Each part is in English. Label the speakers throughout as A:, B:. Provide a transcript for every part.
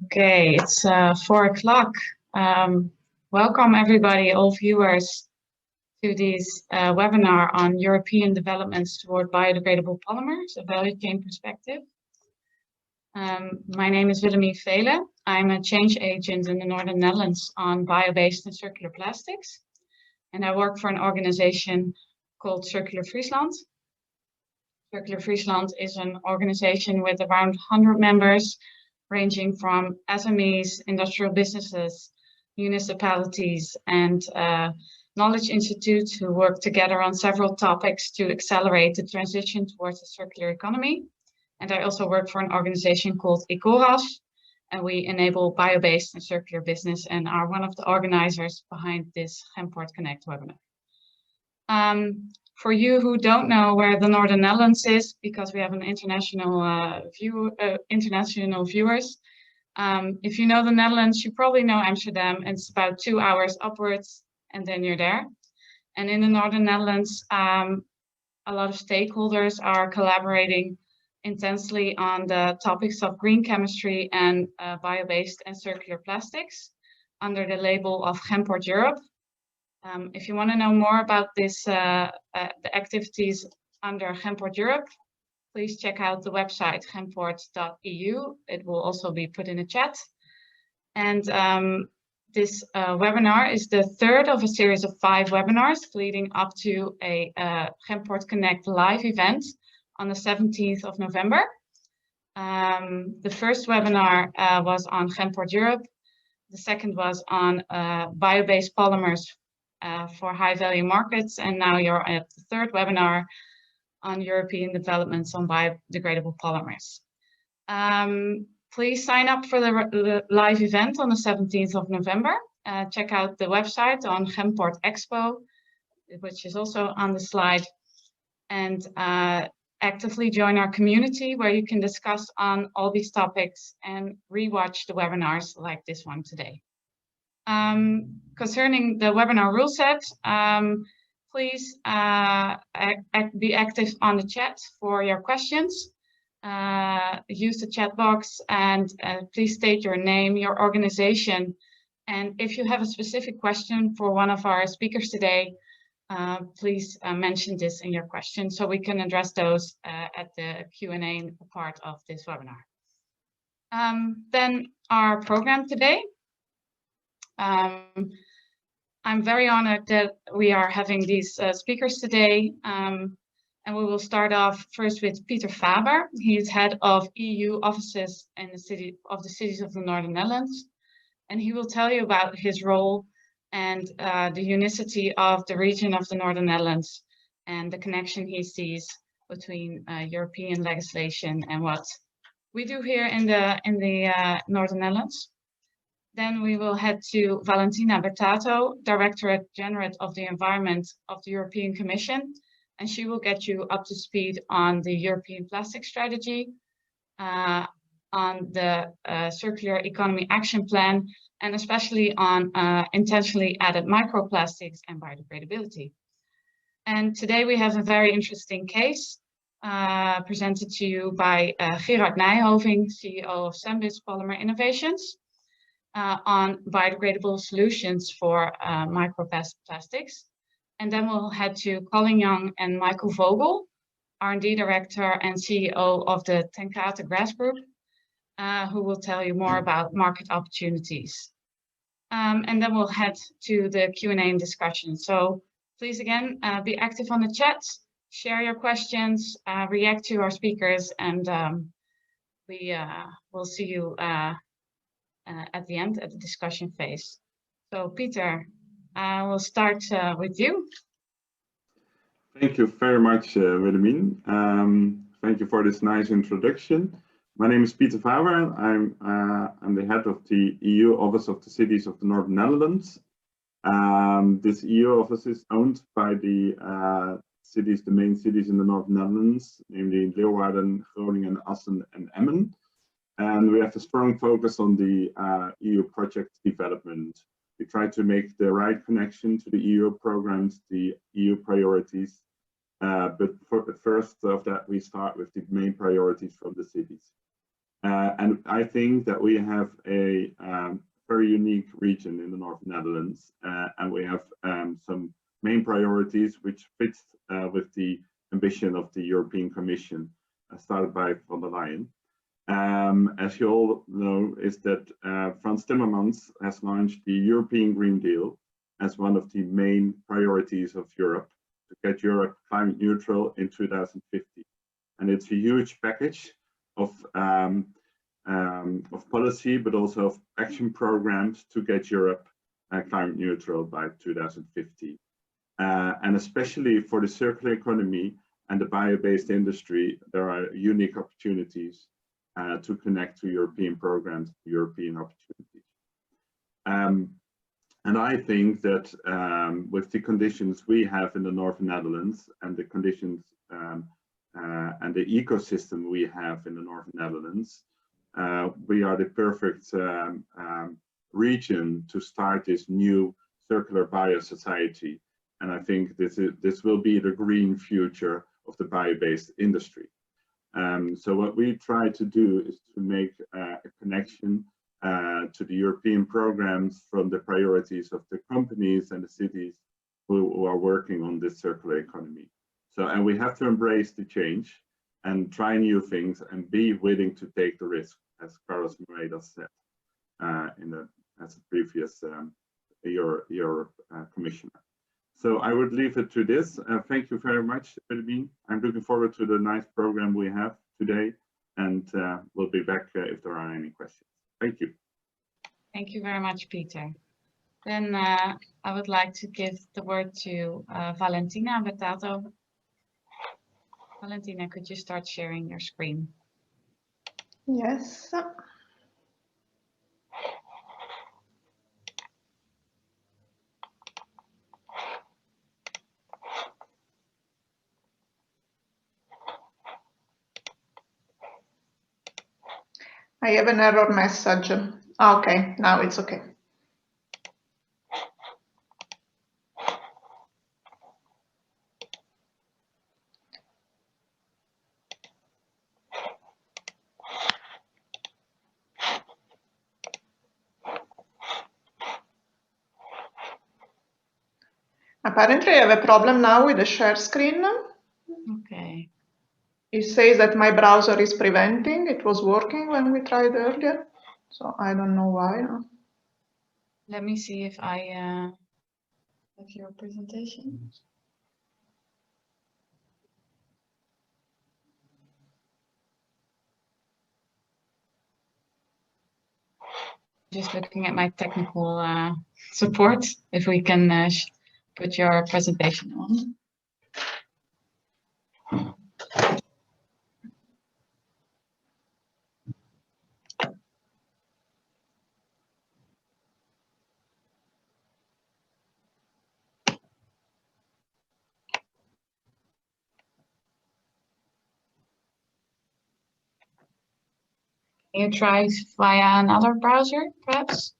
A: Okay, it's 4 o'clock. Welcome everybody, all viewers, to this webinar on European developments toward biodegradable polymers, a value chain perspective. My name is Willemien Vele. I'm a change agent in the Northern Netherlands on bio-based and circular plastics. And I work for an organization called Circular Friesland. Circular Friesland is an organization with around 100 members, ranging from SMEs, industrial businesses, municipalities, and knowledge institutes who work together on several topics to accelerate the transition towards a circular economy. And I also work for an organization called Ecoras, and we enable bio-based and circular business and are one of the organizers behind this Chemport Connect webinar. For you who don't know where the Northern Netherlands is, because we have an international international viewers, if you know the Netherlands, you probably know Amsterdam, and it's about 2 hours upwards, and then you're there. And in the Northern Netherlands, a lot of stakeholders are collaborating intensely on the topics of green chemistry and bio-based and circular plastics under the label of Chemport Europe. If you want to know more about this, the activities under Chemport Europe, please check out the website chemport.eu. It will also be put in the chat. And this webinar is the third of a series of 5 webinars leading up to a Chemport Connect live event on the 17th of November. The first webinar was on Chemport Europe. The second was on bio-based polymers for high-value markets, and now you're at the third webinar on European developments on biodegradable polymers. Please sign up for the live event on the 17th of November. Check out the website on Chemport Expo, which is also on the slide, and actively join our community where you can discuss on all these topics and rewatch the webinars like this one today. Concerning the webinar rule set, please be active on the chat for your questions. Use the chat box and please state your name, your organization. And if you have a specific question for one of our speakers today, please mention this in your question so we can address those at the Q&A part of this webinar. Then our program today. I'm very honored that we are having these speakers today, and we will start off first with Peter Faber. He is head of EU offices in the cities of the Northern Netherlands, and he will tell you about his role and the unicity of the region of the Northern Netherlands and the connection he sees between European legislation and what we do here in the Northern Netherlands. Then we will head to Valentina Bertato, Directorate General of the Environment of the European Commission, and she will get you up to speed on the European Plastic Strategy, on the Circular Economy Action Plan, and especially on intentionally added microplastics and biodegradability. And today we have a very interesting case presented to you by Gerard Nijhoving, CEO of Sembis Polymer Innovations, on biodegradable solutions for microplastics. And then we'll head to Colin Young and Michael Vogel, R&D Director and CEO of the Tenkate Grass Group, who will tell you more about market opportunities. And then we'll head to the Q&A and discussion. So please, again, be active on the chat, share your questions, react to our speakers, and we will see you at the end, at the discussion phase. So Peter, we'll start with you.
B: Thank you very much, Willemien. Thank you for this nice introduction. My name is Peter Faber. I'm the head of the EU Office of the Cities of the Northern Netherlands. This EU office is owned by the cities, the main cities in the Northern Netherlands, namely Leeuwarden, Groningen, Assen, and Emmen. And we have a strong focus on the EU project development. We try to make the right connection to the EU programs, the EU priorities. But for the first of that, we start with the main priorities from the cities. And I think that we have a very unique region in the North Netherlands, and we have some main priorities which fits with the ambition of the European Commission, started by von der Leyen. As you all know, is that Frans Timmermans has launched the European Green Deal as one of the main priorities of Europe, to get Europe climate neutral in 2050. And it's a huge package of policy, but also of action programs to get Europe climate neutral by 2050. And especially for the circular economy and the bio-based industry, there are unique opportunities to connect to European programs, European opportunities. And I think that with the conditions we have in the Northern Netherlands and the conditions and the ecosystem we have in the Northern Netherlands, we are the perfect region to start this new circular bio-society. And I think this will be the green future of the bio-based industry. So what we try to do is to make a connection to the European programs from the priorities of the companies and the cities who are working on this circular economy. So, and we have to embrace the change and try new things and be willing to take the risk, as Carlos Moedas said as a previous commissioner. So I would leave it to this. Thank you very much, Willemien. I'm looking forward to the nice program we have today, and we'll be back if there are any questions. Thank you.
A: Thank you very much, Peter. Then I would like to give the word to Valentina Bertato. Valentina, could you start sharing your screen?
C: Yes. I have an error message. Okay, now it's okay. Apparently, I have a problem now with the share screen.
A: Okay.
C: It says that my browser is preventing. It was working when we tried earlier, so I don't know why.
A: Let me see if I have your presentation. Just looking at my technical support, if we can put your presentation on. Can you try via another browser, perhaps?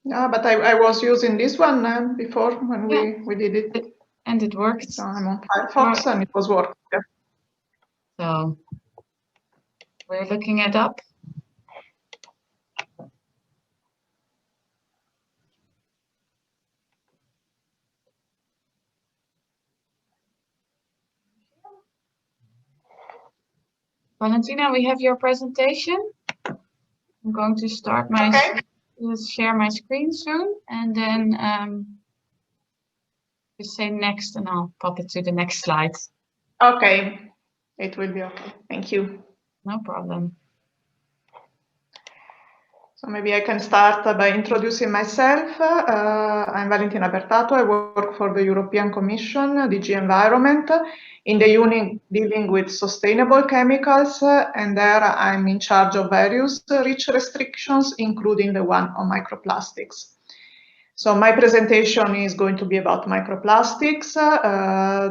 C: Yeah, but I was using this one before when we did it.
A: And it worked.
C: So I'm on Firefox and it was working.
A: So we're looking it up. Valentina, we have your presentation. I'm going to start my share my screen soon, and then just say next, and I'll pop it to the next slide.
C: Okay, it will be okay. Thank you.
A: No problem.
C: So maybe I can start by introducing myself. I'm Valentina Bertato. I work for the European Commission, DG Environment, in the unit dealing with sustainable chemicals, and there I'm in charge of various REACH restrictions, including the one on microplastics. So my presentation is going to be about microplastics,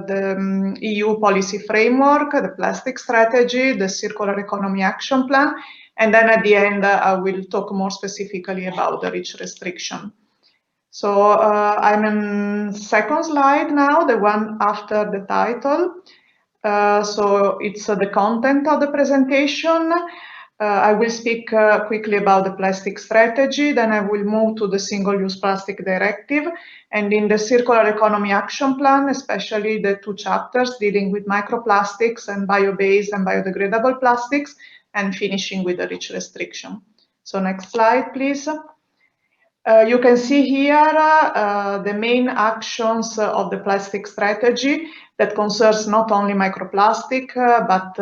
C: the EU policy framework, the plastic strategy, the circular economy action plan, and then at the end, I will talk more specifically about the REACH restriction. So I'm on second slide now, the one after the title. So it's the content of the presentation. I will speak quickly about the plastic strategy, then I will move to the Single-Use Plastic Directive, and in the Circular Economy Action Plan, especially the 2 chapters dealing with microplastics and bio-based and biodegradable plastics, and finishing with the REACH restriction. So next slide, please. You can see here the main actions of the plastic strategy that concerns not only microplastic, but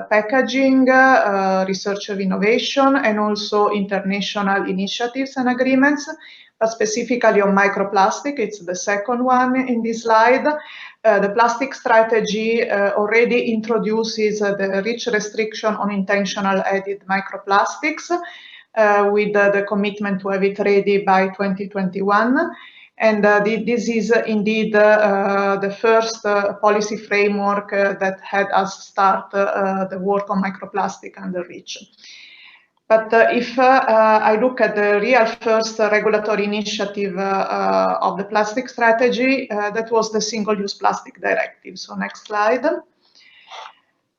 C: packaging, research of innovation, and also international initiatives and agreements. But specifically on microplastic, it's the second one in this slide. The plastic strategy already introduces the REACH restriction on intentional added microplastics, with the commitment to have it ready by 2021. And this is indeed the first policy framework that had us start the work on microplastic under REACH. But if I look at the real first regulatory initiative of the plastic strategy, that was the Single-Use Plastic Directive. So next slide.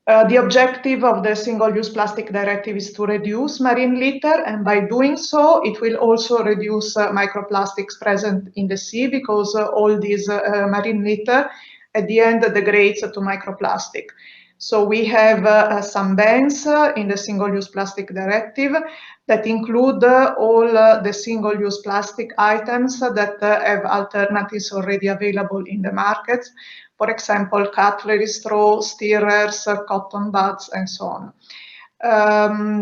C: The objective of the Single-Use Plastic Directive is to reduce marine litter, and by doing so, it will also reduce microplastics present in the sea, because all these marine litter at the end degrades to microplastic. So we have some bans in the Single-Use Plastic Directive that include all the single-use plastic items that have alternatives already available in the markets. For example, cutlery, straw, stirrers, cotton buds, and so on.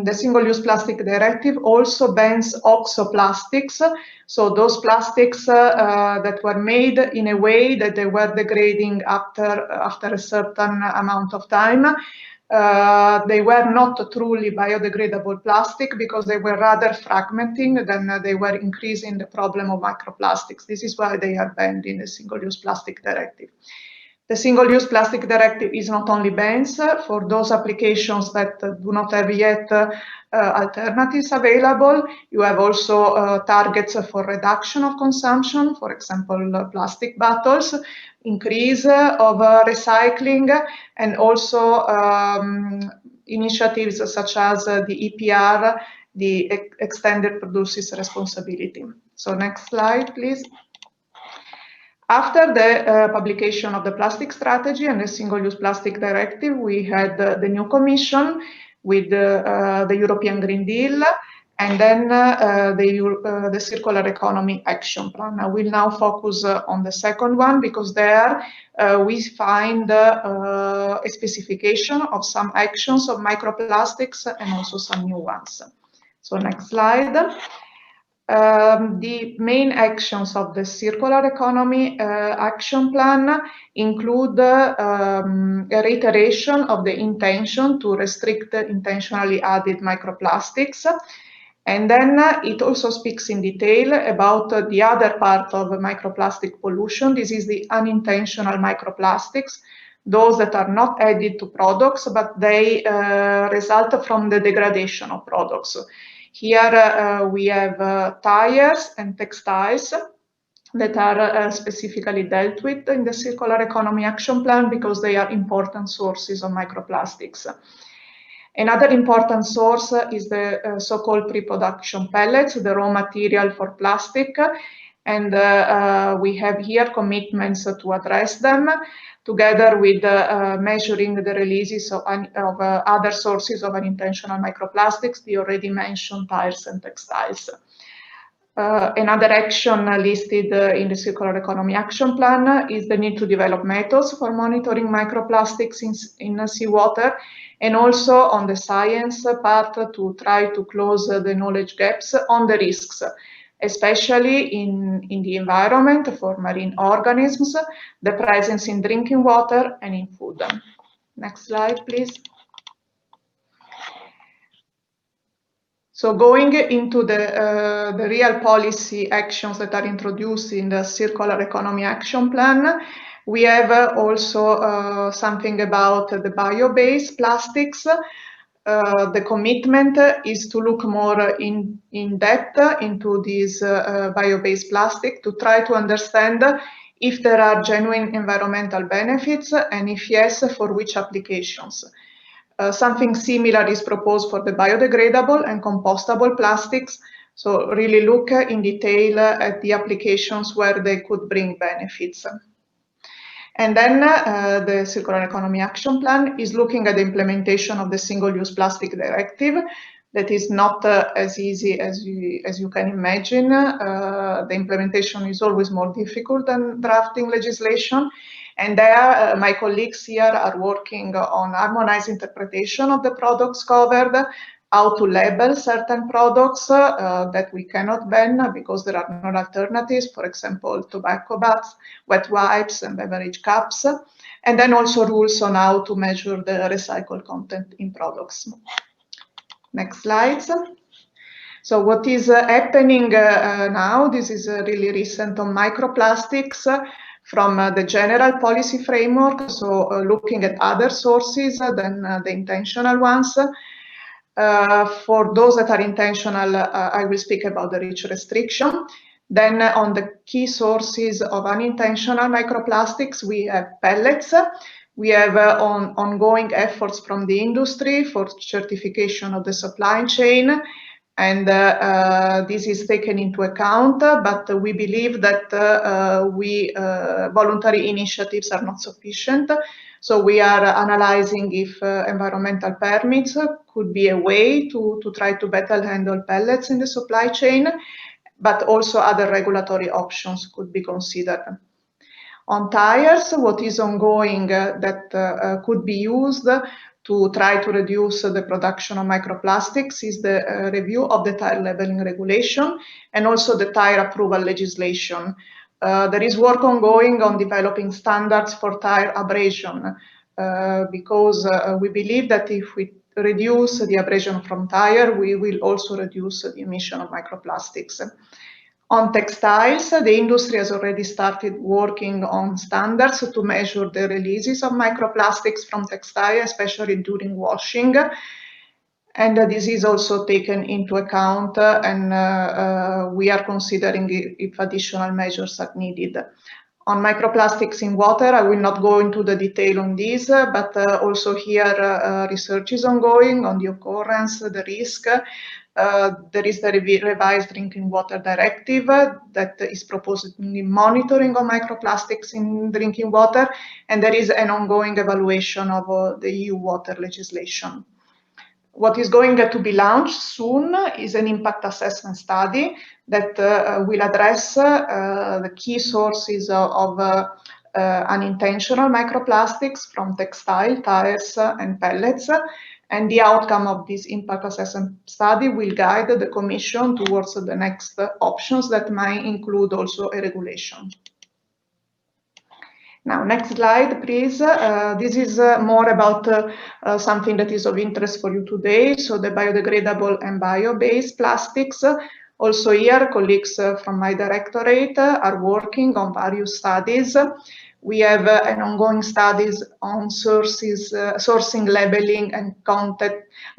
C: The Single-Use Plastic Directive also bans oxoplastics, so those plastics that were made in a way that they were degrading after a certain amount of time. They were not truly biodegradable plastic because they were rather fragmenting than they were increasing the problem of microplastics. This is why they are banned in the Single-Use Plastic Directive. The Single-Use Plastic Directive is not only bans for those applications that do not have yet alternatives available. You have also targets for reduction of consumption, for example, plastic bottles, increase of recycling, and also initiatives such as the EPR, the Extended Producer's Responsibility. So next slide, please. After the publication of the plastic strategy and the Single-Use Plastic Directive, we had the new Commission with the European Green Deal, and then the Circular Economy Action Plan. I will now focus on the second one, because there we find a specification of some actions of microplastics and also some new ones. So next slide. The main actions of the Circular Economy Action Plan include a reiteration of the intention to restrict intentionally added microplastics. And then it also speaks in detail about the other part of microplastic pollution. This is the unintentional microplastics, those that are not added to products, but they result from the degradation of products. Here we have tires and textiles that are specifically dealt with in the Circular Economy Action Plan, because they are important sources of microplastics. Another important source is the so-called pre-production pellets, the raw material for plastic, and we have here commitments to address them, together with measuring the releases of other sources of unintentional microplastics, the already mentioned tires and textiles. Another action listed in the Circular Economy Action Plan is the need to develop methods for monitoring microplastics in seawater, and also on the science part to try to close the knowledge gaps on the risks, especially in the environment for marine organisms, the presence in drinking water and in food. Next slide, please. So going into the real policy actions that are introduced in the Circular Economy Action Plan, we have also something about the bio-based plastics. The commitment is to look more in depth into these bio-based plastic, to try to understand if there are genuine environmental benefits, and if yes, for which applications. Something similar is proposed for the biodegradable and compostable plastics. So really look in detail at the applications where they could bring benefits. And then the Circular Economy Action Plan is looking at the implementation of the Single-Use Plastic Directive. That is not as easy as you can imagine. The implementation is always more difficult than drafting legislation. And there, my colleagues here are working on harmonized interpretation of the products covered, how to label certain products that we cannot ban because there are no alternatives, for example, tobacco butts, wet wipes, and beverage cups, and then also rules on how to measure the recycled content in products. Next slides. So what is happening now, this is really recent on microplastics from the general policy framework, so looking at other sources than the intentional ones. For those that are intentional, I will speak about the REACH restriction. Then on the key sources of unintentional microplastics, we have pellets. We have ongoing efforts from the industry for certification of the supply chain, and this is taken into account, but we believe that voluntary initiatives are not sufficient. So we are analyzing if environmental permits could be a way to try to better handle pellets in the supply chain, but also other regulatory options could be considered. On tires, what is ongoing that could be used to try to reduce the production of microplastics is the review of the tire labeling regulation and also the tire approval legislation. There is work ongoing on developing standards for tire abrasion because we believe that if we reduce the abrasion from tire, we will also reduce the emission of microplastics. On textiles, the industry has already started working on standards to measure the releases of microplastics from textile, especially during washing. And this is also taken into account, and we are considering if additional measures are needed. On microplastics in water, I will not go into the detail on this, but also here research is ongoing on the occurrence, the risk. There is the revised drinking water directive that is proposing monitoring of microplastics in drinking water, and there is an ongoing evaluation of the EU water legislation. What is going to be launched soon is an impact assessment study that will address the key sources of unintentional microplastics from textile, tires, and pellets. And the outcome of this impact assessment study will guide the Commission towards the next options that might include also a regulation. Now, next slide, please. This is more about something that is of interest for you today. So the biodegradable and bio-based plastics. Also here, colleagues from my directorate are working on various studies. We have an ongoing studies on sourcing, labeling, and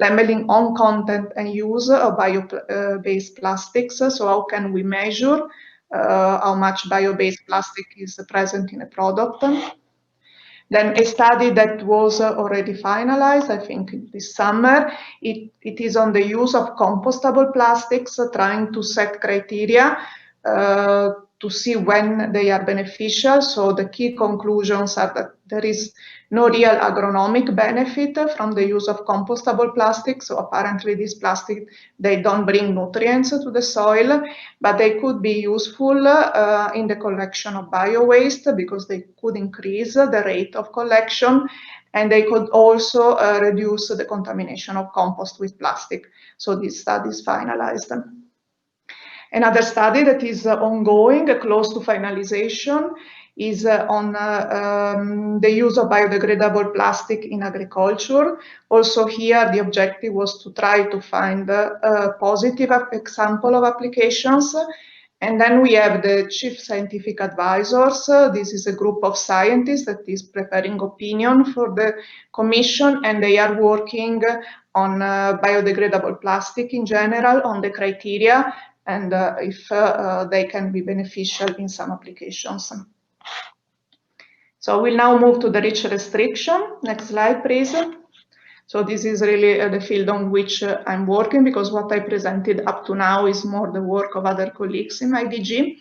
C: labeling on content and use of bio-based plastics. So how can we measure how much bio-based plastic is present in a product? Then a study that was already finalized, I think this summer, it is on the use of compostable plastics, trying to set criteria to see when they are beneficial. So the key conclusions are that there is no real agronomic benefit from the use of compostable plastics. So apparently these plastics, they don't bring nutrients to the soil, but they could be useful in the collection of bio-waste because they could increase the rate of collection, and they could also reduce the contamination of compost with plastic. So this study is finalized. Another study that is ongoing, close to finalization, is on the use of biodegradable plastic in agriculture. Also here, the objective was to try to find a positive example of applications. And then we have the chief scientific advisors. This is a group of scientists that is preparing opinion for the Commission, and they are working on biodegradable plastic in general, on the criteria, and if they can be beneficial in some applications. So we'll now move to the REACH restriction. Next slide, please. So this is really the field on which I'm working, because what I presented up to now is more the work of other colleagues in my DG.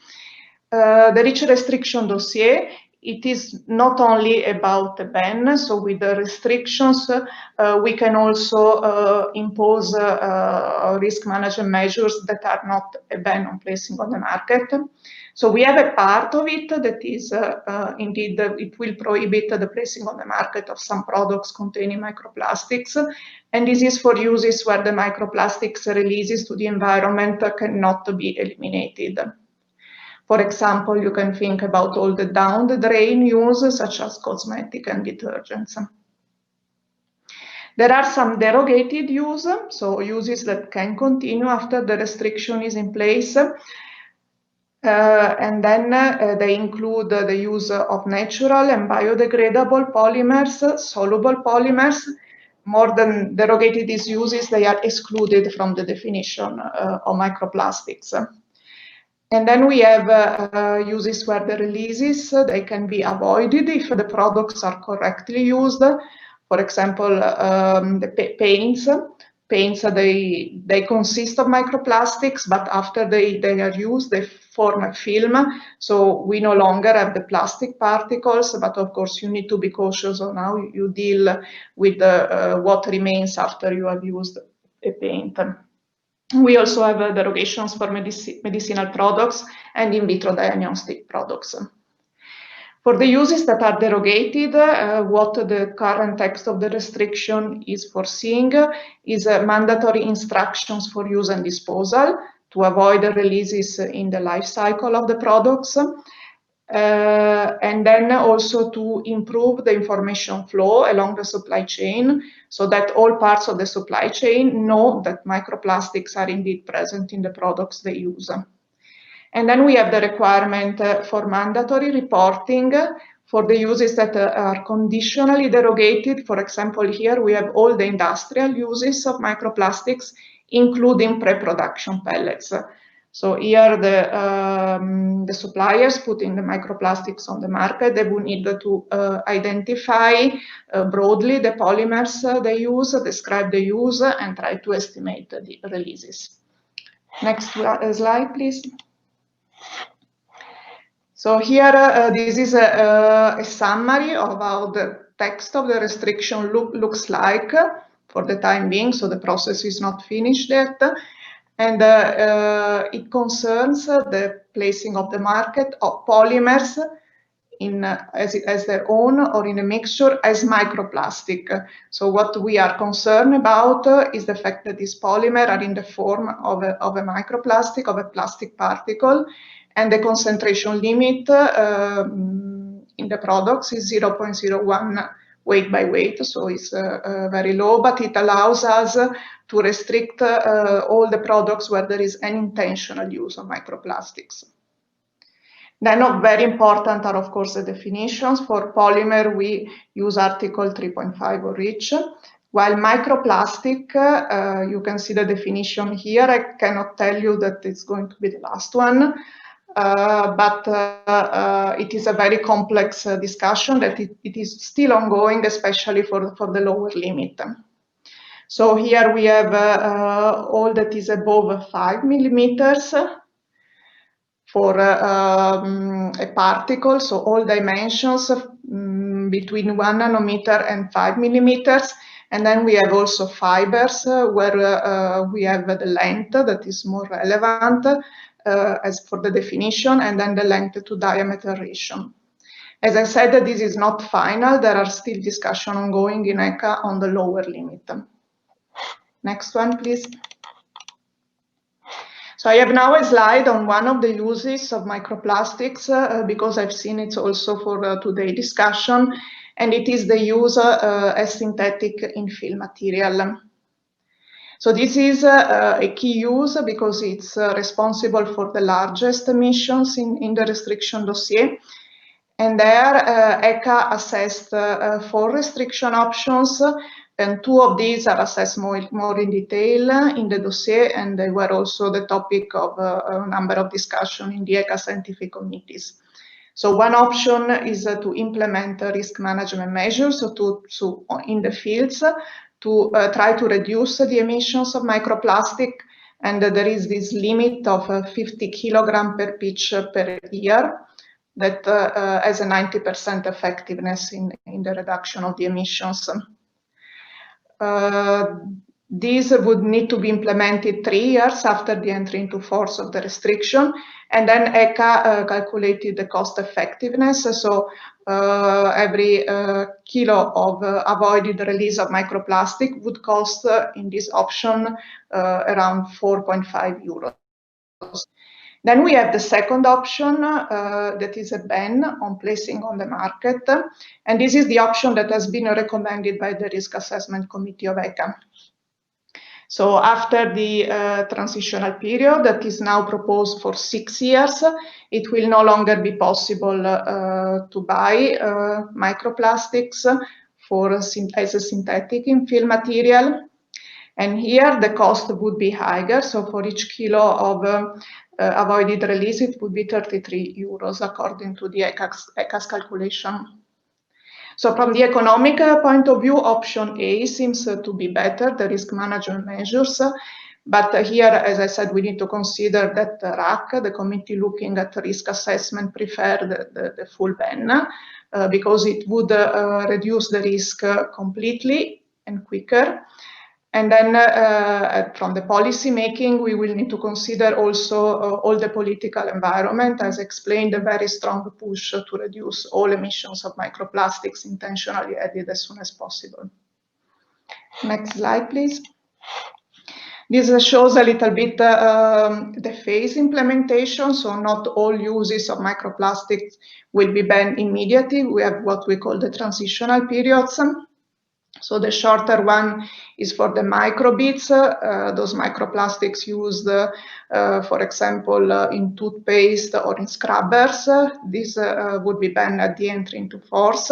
C: The REACH restriction dossier, it is not only about the ban, so with the restrictions, we can also impose risk management measures that are not a ban on placing on the market. So we have a part of it that is indeed, it will prohibit the placing on the market of some products containing microplastics. And this is for uses where the microplastics releases to the environment cannot be eliminated. For example, you can think about all the down the drain use, such as cosmetic and detergents. There are some derogated use, so uses that can continue after the restriction is in place. And then they include the use of natural and biodegradable polymers, soluble polymers. More than derogated these uses, they are excluded from the definition of microplastics. And then we have uses where the releases, they can be avoided if the products are correctly used. For example, the paints. Paints, they consist of microplastics, but after they are used, they form a film. So we no longer have the plastic particles, but of course you need to be cautious on how you deal with what remains after you have used a paint. We also have derogations for medicinal products and in vitro diagnostic products. For the uses that are derogated, what the current text of the restriction is foreseeing is mandatory instructions for use and disposal to avoid the releases in the life cycle of the products. And then also to improve the information flow along the supply chain, so that all parts of the supply chain know that microplastics are indeed present in the products they use. And then we have the requirement for mandatory reporting for the uses that are conditionally derogated. For example, here we have all the industrial uses of microplastics, including pre-production pellets. So here the suppliers putting the microplastics on the market, they will need to identify broadly the polymers they use, describe the use, and try to estimate the releases. Next slide, please. So here, this is a summary of how the text of the restriction looks like for the time being. So the process is not finished yet. And it concerns the placing of the market of polymers as their own or in a mixture as microplastic. So what we are concerned about is the fact that these polymers are in the form of a microplastic, of a plastic particle, and the concentration limit in the products is 0.01 weight by weight, so it's very low, but it allows us to restrict all the products where there is an intentional use of microplastics. Then very important are, of course, the definitions. For polymer, we use Article 3.5 of REACH. While microplastic, you can see the definition here. I cannot tell you that it's going to be the last one. But it is a very complex discussion that it is still ongoing, especially for the lower limit. So here we have all that is above 5 millimeters for a particle, so all dimensions between 1 nanometer and 5 millimeters. And then we have also fibers where we have the length that is more relevant as for the definition, and then the length to diameter ratio. As I said, this is not final. There are still discussions ongoing in ECHA on the lower limit. Next one, please. So I have now a slide on one of the uses of microplastics because I've seen it also for today's discussion, and it is the use as synthetic infill material. So this is a key use because it's responsible for the largest emissions in the restriction dossier. And there, ECHA assessed 4 restriction options, and 2 of these are assessed more in detail in the dossier, and they were also the topic of a number of discussions in the ECHA scientific committees. So one option is to implement risk management measures in the fields to try to reduce the emissions of microplastic. And there is this limit of 50 kilograms per pitch per year that has a 90% effectiveness in the reduction of the emissions. These would need to be implemented 3 years after the entry into force of the restriction, and then ECA calculated the cost effectiveness. So every kilo of avoided release of microplastic would cost in this option around 4.5 euros. Then we have the second option, that is a ban on placing on the market. And this is the option that has been recommended by the Risk Assessment Committee of ECA. So after the transitional period that is now proposed for 6 years, it will no longer be possible to buy microplastics as a synthetic infill material. And here the cost would be higher. So for each kilo of avoided release, it would be 33 euros according to the ECA's calculation. So from the economic point of view, option A seems to be better, the risk management measures. But here, as I said, we need to consider that RAC, the committee looking at risk assessment, prefer the full ban because it would reduce the risk completely and quicker. And then from the policy making, we will need to consider also all the political environment, as explained, a very strong push to reduce all emissions of microplastics intentionally added as soon as possible. Next slide, please. This shows a little bit the phase implementation. So not all uses of microplastics will be banned immediately. We have what we call the transitional periods. So the shorter one is for the microbeads, those microplastics used, for example, in toothpaste or in scrubbers. This would be banned at the entry into force.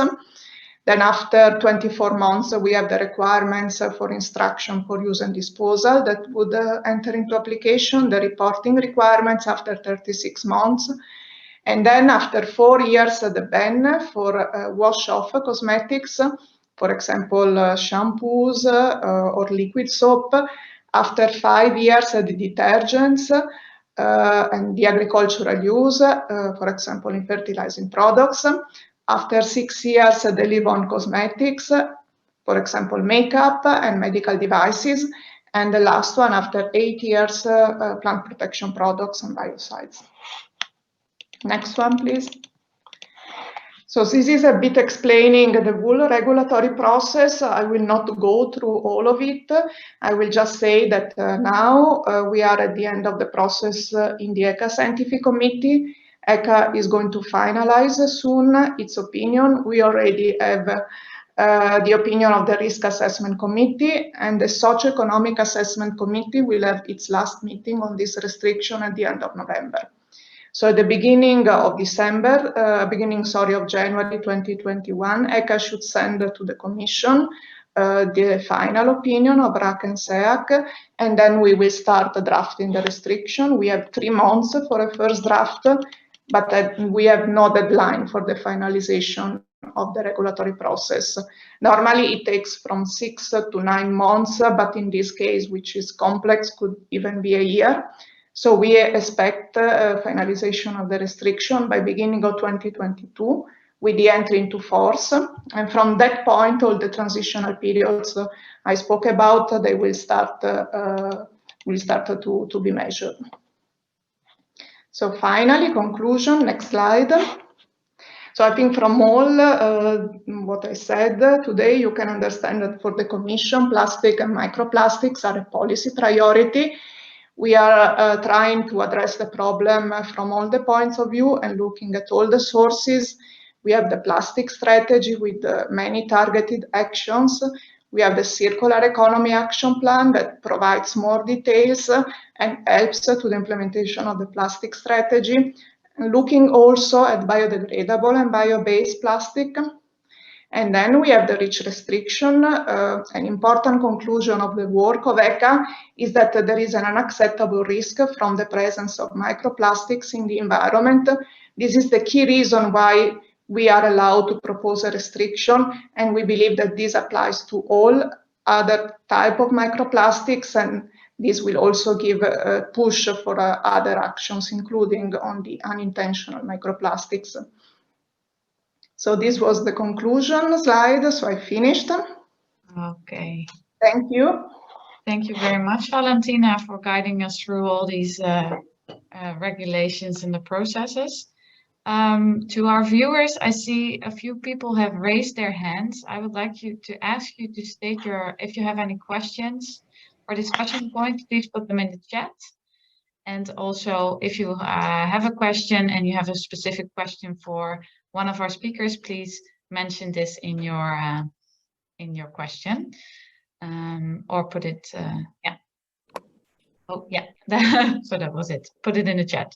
C: Then after 24 months, we have the requirements for instruction for use and disposal that would enter into application, the reporting requirements after 36 months. And then after 4 years, the ban for wash-off cosmetics, for example, shampoos or liquid soap. After 5 years, the detergents and the agricultural use, for example, in fertilizing products. After 6 years, the leave-on cosmetics, for example, makeup and medical devices. And the last one, after 8 years, plant protection products and biocides. Next one, please. So this is a bit explaining the whole regulatory process. I will not go through all of it. I will just say that now we are at the end of the process in the ECA Scientific Committee. ECA is going to finalize soon its opinion. We already have the opinion of the Risk Assessment Committee, and the Socioeconomic Assessment Committee will have its last meeting on this restriction at the end of November. So at the beginning of of January 2021, ECA should send to the Commission the final opinion of RAC and CEAP, and then we will start drafting the restriction. We have 3 months for a first draft, but we have no deadline for the finalization of the regulatory process. Normally it takes from 6 to 9 months, but in this case, which is complex, could even be a year. So we expect finalization of the restriction by beginning of 2022 with the entry into force. And from that point, all the transitional periods I spoke about, they will start to be measured. So finally, conclusion, next slide. So I think from all what I said today, you can understand that for the Commission, plastic and microplastics are a policy priority. We are trying to address the problem from all the points of view and looking at all the sources. We have the plastic strategy with many targeted actions. We have the circular economy action plan that provides more details and helps to the implementation of the plastic strategy. Looking also at biodegradable and bio-based plastic. And then we have the REACH restriction. An important conclusion of the work of ECA is that there is an unacceptable risk from the presence of microplastics in the environment This is the key reason why we are allowed to propose a restriction, and we believe that this applies to all other type of microplastics, and this will also give a push for other actions, including on the unintentional microplastics. So this was the conclusion slide, so I finished.
A: Okay.
C: Thank you.
A: Thank you very much, Valentina, for guiding us through all these regulations and the processes. To our viewers, I see a few people have raised their hands. I would like to ask you to state if you have any questions or discussion points, please put them in the chat. And also, if you have a question and you have a specific question for one of our speakers, please mention this in your question, or put it, yeah. Oh, yeah, so that was it. Put it in the chat.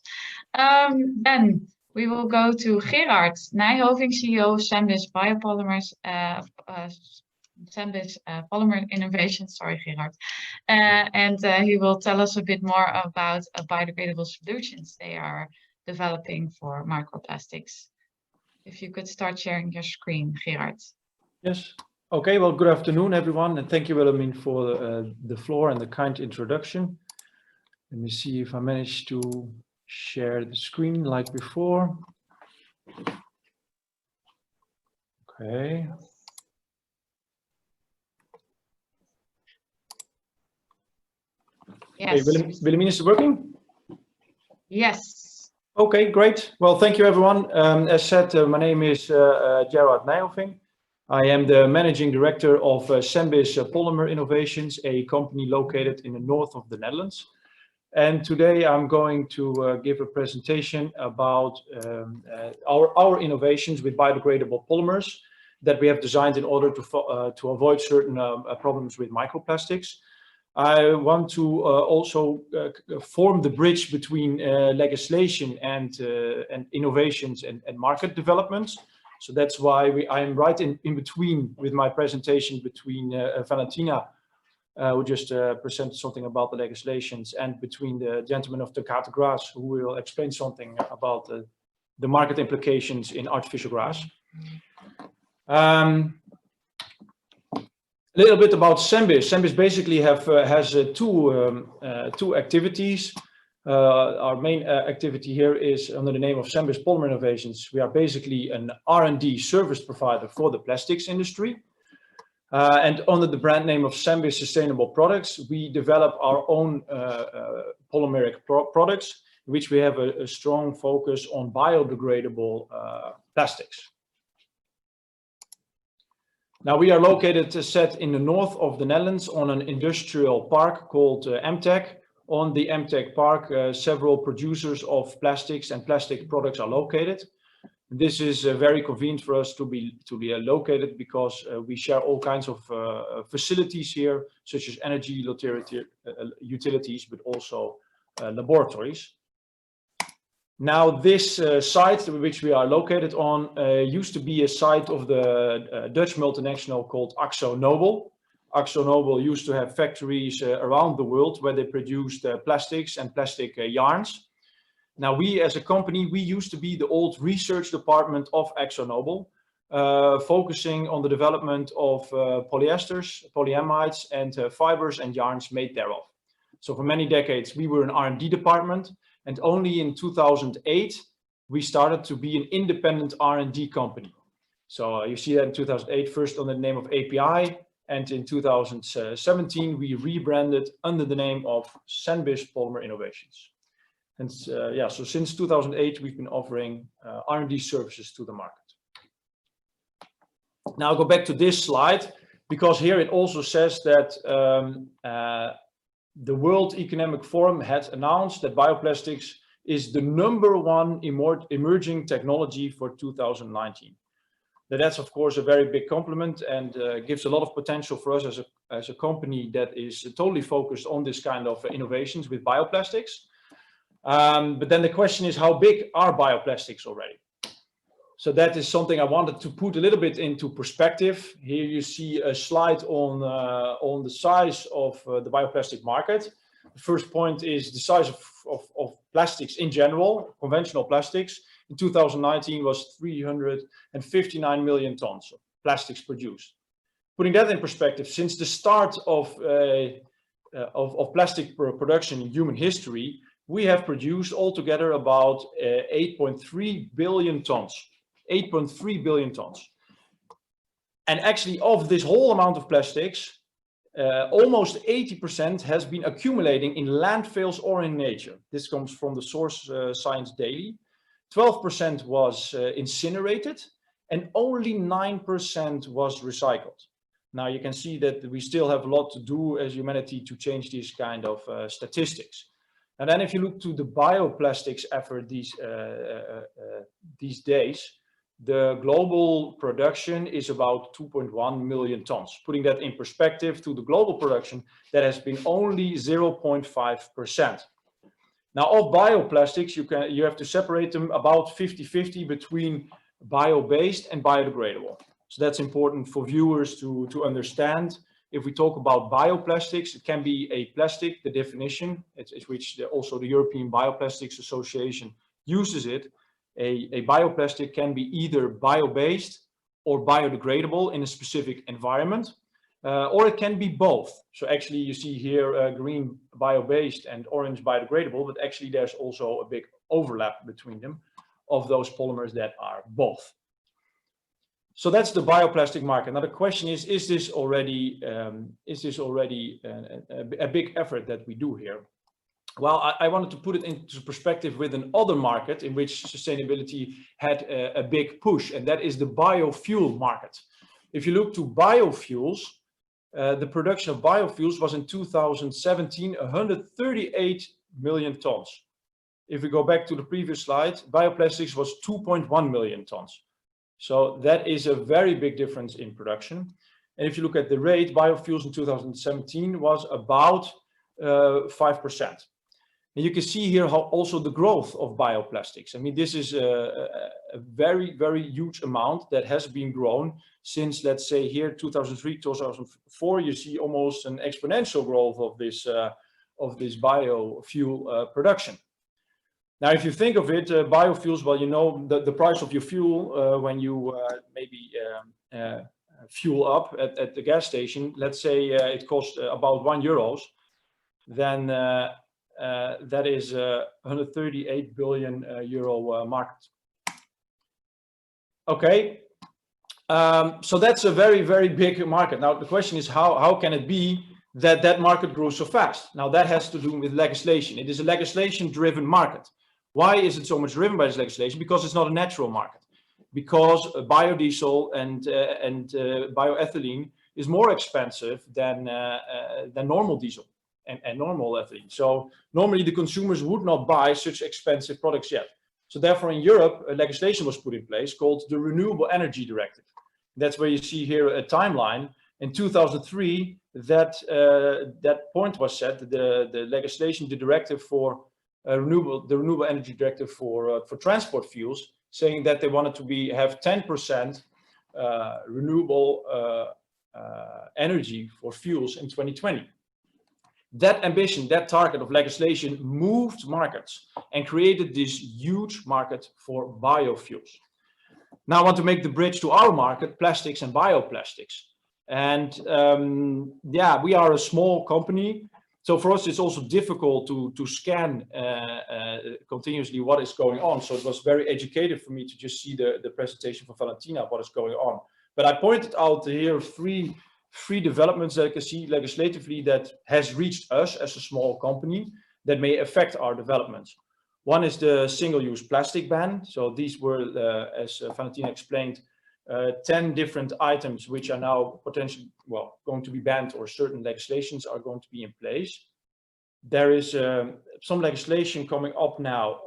A: Then we will go to Gerard Nijhoving, CEO of Sembis Biopolymers, Sembis Polymer Innovations, sorry Gerard. And he will tell us a bit more about biodegradable solutions they are developing for microplastics. If you could start sharing your screen, Gerard.
D: Yes. Okay, well, good afternoon, everyone, and thank you, Wilhelmine, for the floor and the kind introduction. Let me see if I managed to share the screen like before. Okay.
A: Yes.
D: Okay, Wilhelmine, is it working?
A: Yes.
D: Okay, great. Well, thank you, everyone. As said, my name is Gerard Nijhoving. I am the Managing Director of Sembis Polymer Innovations, a company located in the north of the Netherlands. And today I'm going to give a presentation about our innovations with biodegradable polymers that we have designed in order to avoid certain problems with microplastics. I want to also form the bridge between legislation and innovations and market developments. So that's why I'm right in between with my presentation between Valentina, who just presented something about the legislations, and between the gentleman of the Carte Grass, who will explain something about the market implications in artificial grass. A little bit about Sembis. Sembis basically has two activities. Our main activity here is under the name of Sembis Polymer Innovations. We are basically an R&D service provider for the plastics industry. And under the brand name of Sembis Sustainable Products, we develop our own polymeric products, in which we have a strong focus on biodegradable plastics. Now, we are located set in the north of the Netherlands on an industrial park called MTech. On the MTech park, several producers of plastics and plastic products are located. This is very convenient for us to be located because we share all kinds of facilities here, such as energy, utilities, but also laboratories. Now, this site which we are located on used to be a site of the Dutch multinational called AkzoNobel. AkzoNobel used to have factories around the world where they produced plastics and plastic yarns. Now, we as a company, we used to be the old research department of AkzoNobel, focusing on the development of polyesters, polyamides, and fibers and yarns made thereof. So for many decades, we were an R&D department, and only in 2008, we started to be an independent R&D company. So you see that in 2008, first under the name of API, and in 2017, we rebranded under the name of Sembis Polymer Innovations. And yeah, so since 2008, we've been offering R&D services to the market. Now I'll go back to this slide, because here it also says that the World Economic Forum had announced that bioplastics is the #1 emerging technology for 2019. Now, that's of course a very big compliment and gives a lot of potential for us as a company that is totally focused on this kind of innovations with bioplastics. But then the question is, how big are bioplastics already? So that is something I wanted to put a little bit into perspective. Here you see a slide on the size of the bioplastic market. The first point is the size of plastics in general, conventional plastics. in 2019 was 359 million tons of plastics produced. Putting that in perspective, since the start of plastic production in human history, we have produced altogether about 8.3 billion tons. 8.3 billion tons. And actually, of this whole amount of plastics, almost 80% has been accumulating in landfills or in nature. This comes from the source Science Daily. 12% was incinerated, and only 9% was recycled. Now you can see that we still have a lot to do as humanity to change these kind of statistics. And then if you look to the bioplastics effort these days, the global production is about 2.1 million tons. Putting that in perspective to the global production, that has been only 0.5%. Now of bioplastics, you have to separate them about 50-50 between bio-based and biodegradable. So that's important for viewers to understand. If we talk about bioplastics, it can be a plastic, the definition, it's which also the European Bioplastics Association uses it. A bioplastic can be either bio-based or biodegradable in a specific environment, or it can be both. So actually you see here green bio-based and orange biodegradable, but actually there's also a big overlap between them of those polymers that are both. So that's the bioplastic market. Now the question is this already a big effort that we do here? Well, I wanted to put it into perspective with another market in which sustainability had a big push, and that is the biofuel market. If you look to biofuels, the production of biofuels was in 2017 138 million tons. If we go back to the previous slide, bioplastics was 2.1 million tons. So that is a very big difference in production. And if you look at the rate, biofuels in 2017 was about 5%. And you can see here how also the growth of bioplastics. I mean, this is a very, very huge amount that has been grown since, let's say here, 2003, 2004, you see almost an exponential growth of this biofuel production. Now, if you think of it, biofuels, well, you know, the price of your fuel when you maybe fuel up at the gas station, let's say it costs about €1, then that is a 138 billion euro market. Okay, so that's a very, very big market. Now, the question is how can it be that that market grew so fast? Now, that has to do with legislation. It is a legislation-driven market. Why is it so much driven by this legislation? Because it's not a natural market. Because biodiesel and bioethylene is more expensive than normal diesel and normal ethylene. So normally the consumers would not buy such expensive products yet. So therefore in Europe, a legislation was put in place called the Renewable Energy Directive. That's where you see here a timeline. In 2003, that point was set, the legislation, the directive for the Renewable Energy Directive for transport fuels, saying that they wanted to have 10% renewable energy for fuels in 2020. That ambition, that target of legislation moved markets and created this huge market for biofuels. Now I want to make the bridge to our market, plastics and bioplastics. And yeah, we are a small company. So for us, it's also difficult to scan continuously what is going on. So it was very educative for me to just see the presentation from Valentina, what is going on. But I pointed out here three developments that I can see legislatively that has reached us as a small company that may affect our developments. One is the single-use plastic ban. So these were, as Valentina explained, 10 different items which are now potentially, well, going to be banned, or certain legislations are going to be in place. There is some legislation coming up now,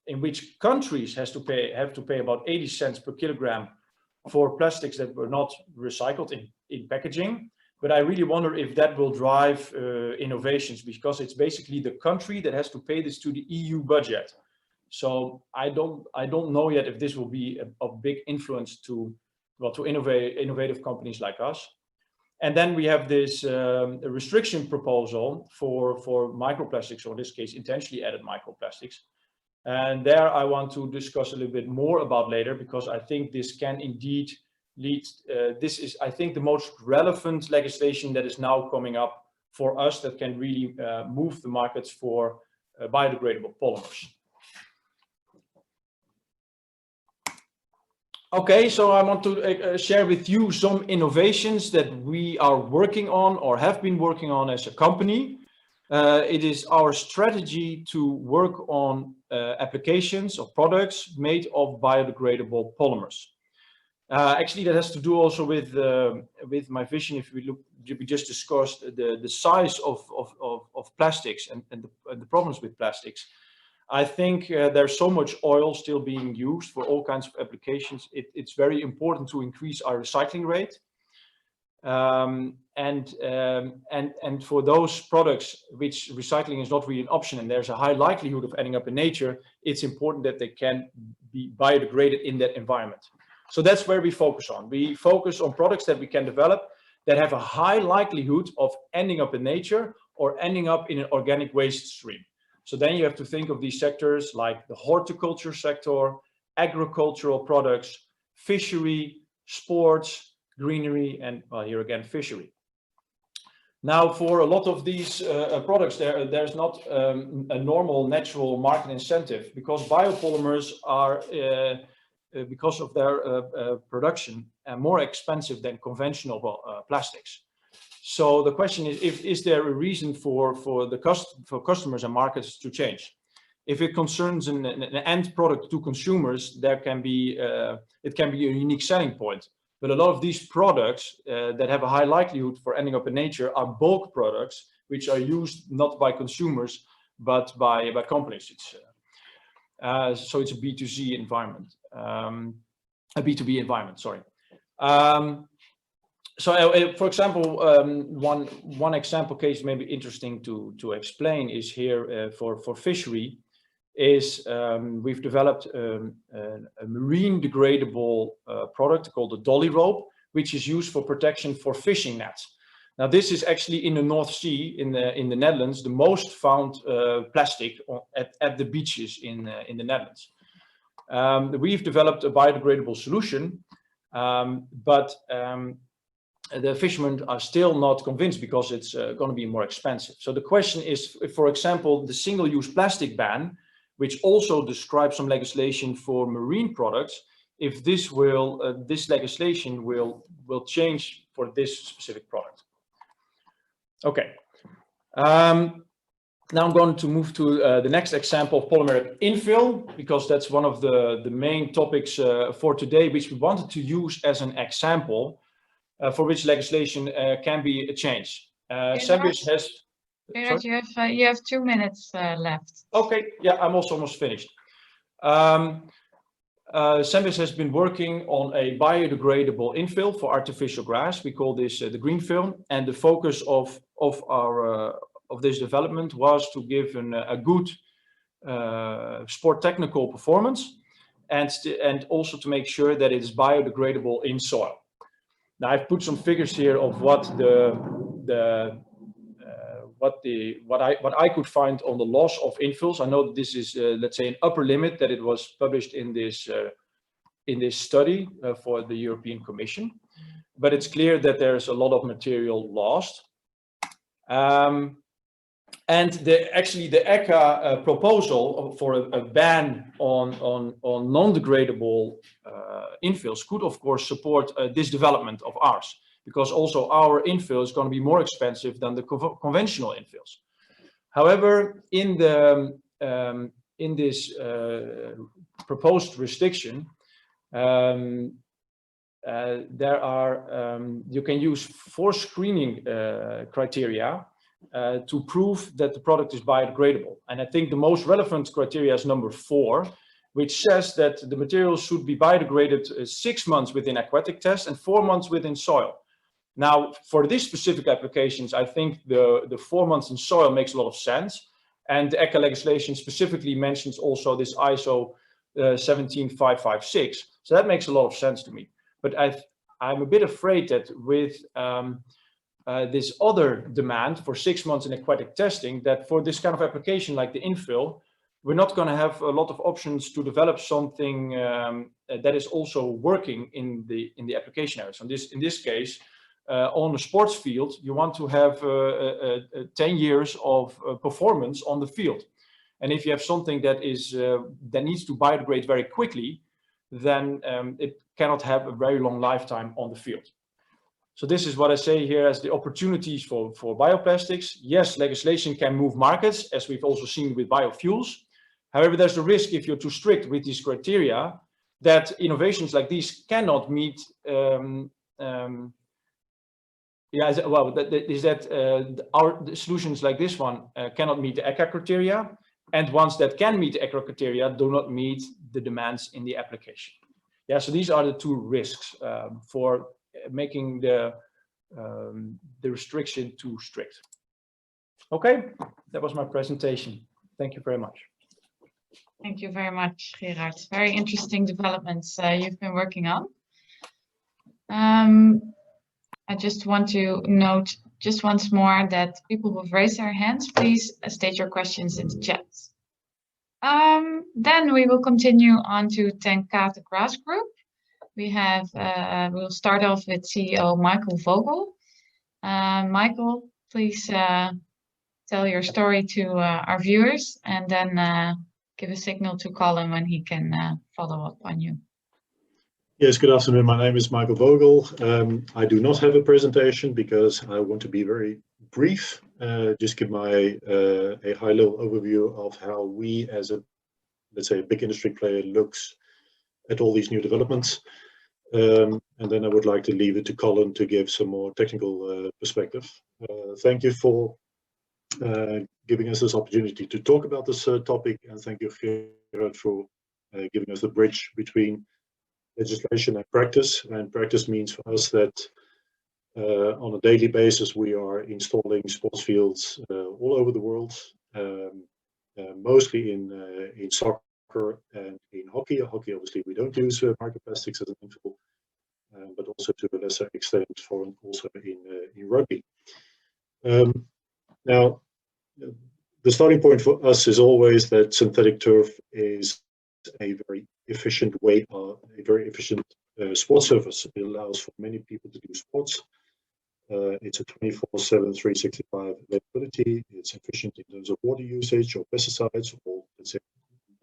D: in which countries have to pay about 80 cents per kilogram for plastics that were not recycled in packaging. But I really wonder if that will drive innovations, because it's basically the country that has to pay this to the EU budget. So I don't know yet if this will be a big influence to innovative companies like us. And then we have this restriction proposal for microplastics, or in this case, intentionally added microplastics, And there I want to discuss a little bit more about later, because I think this can indeed lead, this is, I think, the most relevant legislation that is now coming up for us that can really move the markets for biodegradable polymers. Okay, so I want to share with you some innovations that we are working on or have been working on as a company. It is our strategy to work on applications or products made of biodegradable polymers. Actually, that has to do also with my vision. If we just discussed the size of plastics and the problems with plastics. I think there's so much oil still being used for all kinds of applications. It's very important to increase our recycling rate. And for those products which recycling is not really an option and there's a high likelihood of ending up in nature, it's important that they can be biodegraded in that environment. So that's where we focus on. We focus on products that we can develop that have a high likelihood of ending up in nature or ending up in an organic waste stream. So then you have to think of these sectors like the horticulture sector, agricultural products, fishery, sports, greenery, and well, here again, fishery. Now, for a lot of these products, there's not a normal natural market incentive, because biopolymers are, because of their production, more expensive than conventional plastics. So the question is there a reason for customers and markets to change? If it concerns an end product to consumers, it can be a unique selling point. But a lot of these products that have a high likelihood for ending up in nature are bulk products, which are used not by consumers, but by companies. So it's a B2C environment, a B2B environment, sorry. So, for example, one example case may be interesting to explain is here for fishery. We've developed a marine degradable product called the dolly rope, which is used for protection for fishing nets. Now, this is actually in the North Sea in the Netherlands, the most found plastic at the beaches in the Netherlands. We've developed a biodegradable solution, but the fishermen are still not convinced because it's going to be more expensive. So the question is, for example, the single-use plastic ban, which also describes some legislation for marine products, if this legislation will change for this specific product. Okay. Now I'm going to move to the next example of polymeric infill, because that's one of the main topics for today, which we wanted to use as an example for which legislation can be changed. Sembius has...
A: You have 2 minutes left.
D: Okay, yeah, I'm also almost finished. Sembius has been working on a biodegradable infill for artificial grass. We call this the green film, and the focus of this development was to give a good sport technical performance, and also to make sure that it is biodegradable in soil. Now, I've put some figures here of what I could find on the loss of infills. I know that this is, let's say, an upper limit that it was published in this study for the European Commission, but it's clear that there's a lot of material lost. And actually, the ECHA proposal for a ban on non-degradable infills could, of course, support this development of ours, because also our infill is going to be more expensive than the conventional infills. However, in this proposed restriction, there are you can use 4 screening criteria to prove that the product is biodegradable. And I think the most relevant criteria is number 4, which says that the material should be biodegraded 6 months within aquatic test and 4 months within soil. Now, for these specific applications, I think the 4 months in soil makes a lot of sense. And the ECHA legislation specifically mentions also this ISO 17556. So that makes a lot of sense to me. But I'm a bit afraid that with this other demand for 6 months in aquatic testing, that for this kind of application like the infill, we're not going to have a lot of options to develop something that is also working in the application area. So in this case, on a sports field, you want to have 10 years of performance on the field. And if you have something that needs to biodegrade very quickly, then it cannot have a very long lifetime on the field. So this is what I say here as the opportunities for bioplastics. Yes, legislation can move markets, as we've also seen with biofuels. However, there's the risk, if you're too strict with these criteria, that innovations like these cannot meet our solutions like this one cannot meet the ECHA criteria, and ones that can meet the ECHA criteria do not meet the demands in the application. Yeah, so these are the two risks for making the restriction too strict. Okay, that was my presentation. Thank you very much.
A: Thank you very much, Gerard. Very interesting developments you've been working on. I just want to note just once more that people who've raised their hands, please state your questions in the chat. Then we will continue on to Tenkate Grass Group. We'll start off with CEO Michael Vogel. Michael, please tell your story to our viewers, and then give a signal to Colin when he can follow up on you.
E: Yes, good afternoon. My name is Michael Vogel. I do not have a presentation because I want to be very brief. Just give a high-level overview of how we, as let's say, a big industry player, looks at all these new developments. And then I would like to leave it to Colin to give some more technical perspective. Thank you for giving us this opportunity to talk about this topic, and thank you, Gerard, for giving us the bridge between legislation and practice. And practice means for us that on a daily basis we are installing sports fields all over the world, mostly in soccer and in hockey. Hockey, obviously, we don't use microplastics as an infill, but also to a lesser extent also in rugby. Now, the starting point for us is always that synthetic turf is a very efficient way, a very efficient sports surface. It allows for many people to do sports. It's a 24/7, 365 availability. It's efficient in terms of water usage or pesticides, or let's say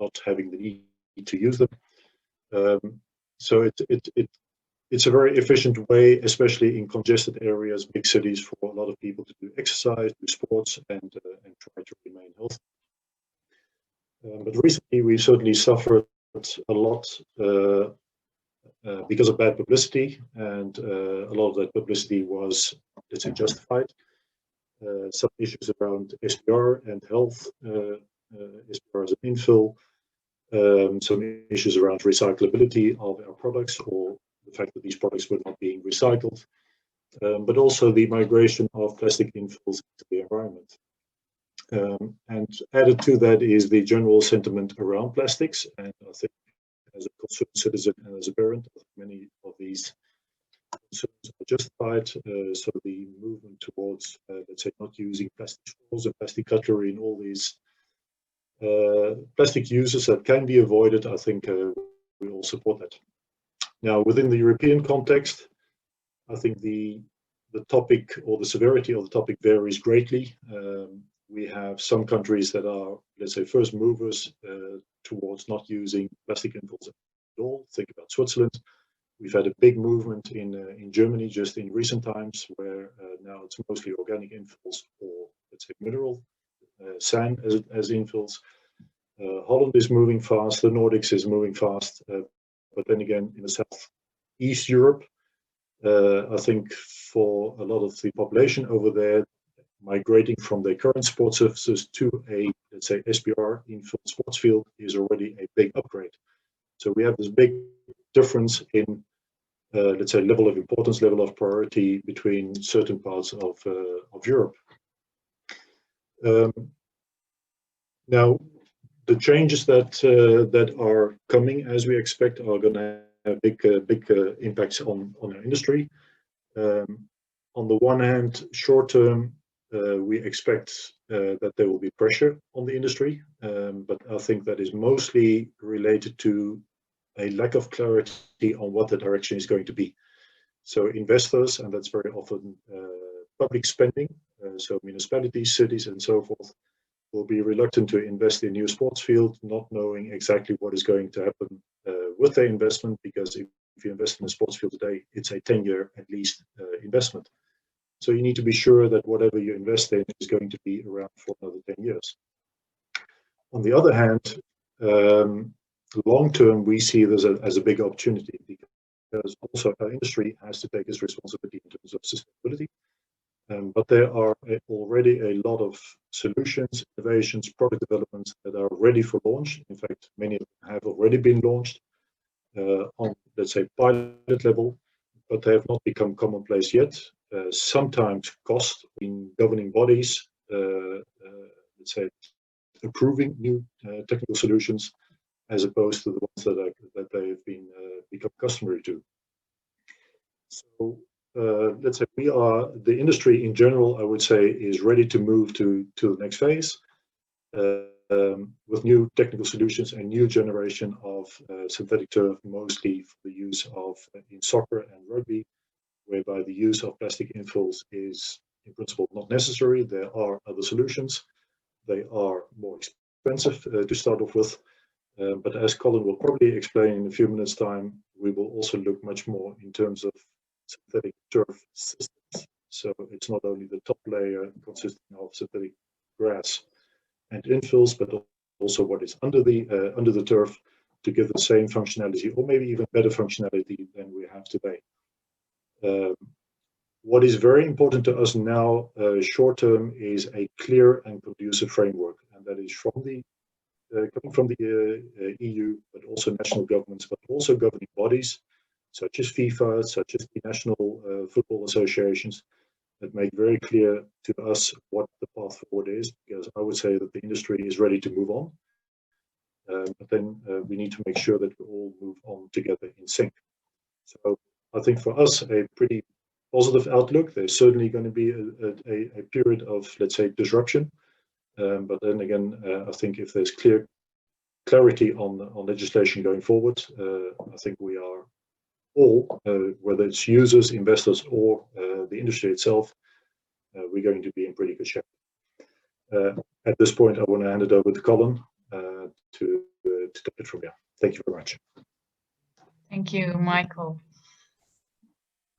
E: not having the need to use them. So it's a very efficient way, especially in congested areas, big cities, for a lot of people to do exercise, do sports, and try to remain healthy. But recently, we certainly suffered a lot because of bad publicity, and a lot of that publicity was, let's say, justified. Some issues around SPR and health, SPR as an infill, some issues around recyclability of our products, or the fact that these products were not being recycled, but also the migration of plastic infills into the environment. And added to that is the general sentiment around plastics, and I think as a concerned citizen and as a parent, many of these concerns are justified. So the movement towards, let's say, not using plastic straws and plastic cutlery and all these plastic uses that can be avoided, I think we all support that. Now, within the European context, I think the topic or the severity of the topic varies greatly. We have some countries that are, let's say, first movers towards not using plastic infills at all. Think about Switzerland. We've had a big movement in Germany just in recent times, where now it's mostly organic infills, or let's say mineral sand as infills. Holland is moving fast. The Nordics is moving fast. But then again, in the Southeast Europe, I think for a lot of the population over there, migrating from their current sports surfaces to a, let's say, SPR infill sports field is already a big upgrade. So we have this big difference in, let's say, level of importance, level of priority between certain parts of Europe. Now, the changes that are coming, as we expect, are going to have big impacts on our industry. On the one hand, short term, we expect that there will be pressure on the industry, but I think that is mostly related to a lack of clarity on what the direction is going to be. So investors, and that's very often public spending, so municipalities, cities, and so forth, will be reluctant to invest in new sports field, not knowing exactly what is going to happen with their investment, because if you invest in a sports field today, it's a 10-year at least investment. So you need to be sure that whatever you invest in is going to be around for another 10 years. On the other hand, long term, we see this as a big opportunity, because also our industry has to take its responsibility in terms of sustainability. But there are already a lot of solutions, innovations, product developments that are ready for launch. In fact, many of them have already been launched on, let's say, pilot level, but they have not become commonplace yet. Sometimes cost in governing bodies, let's say, approving new technical solutions, as opposed to the ones that they have been become customary to. So let's say the industry in general, I would say, is ready to move to the next phase with new technical solutions and new generation of synthetic turf, mostly for the use of in soccer and rugby, whereby the use of plastic infills is in principle not necessary. There are other solutions. They are more expensive to start off with. But as Colin will probably explain in a few minutes' time, we will also look much more in terms of synthetic turf systems. So it's not only the top layer consisting of synthetic grass and infills, but also what is under the turf to give the same functionality, or maybe even better functionality than we have today. What is very important to us now, short term, is a clear and conducive framework, and that is coming from the EU, but also national governments, but also governing bodies such as FIFA, such as the national football associations, that make very clear to us what the path forward is, because I would say that the industry is ready to move on. But then we need to make sure that we all move on together in sync. So I think for us, a pretty positive outlook. There's certainly going to be a period of, let's say, disruption. But then again, I think if there's clarity on legislation going forward, I think we are all, whether it's users, investors, or the industry itself, we're going to be in pretty good shape. At this point, I want to hand it over to Colin to take it from here. Thank you very much.
A: Thank you, Michael.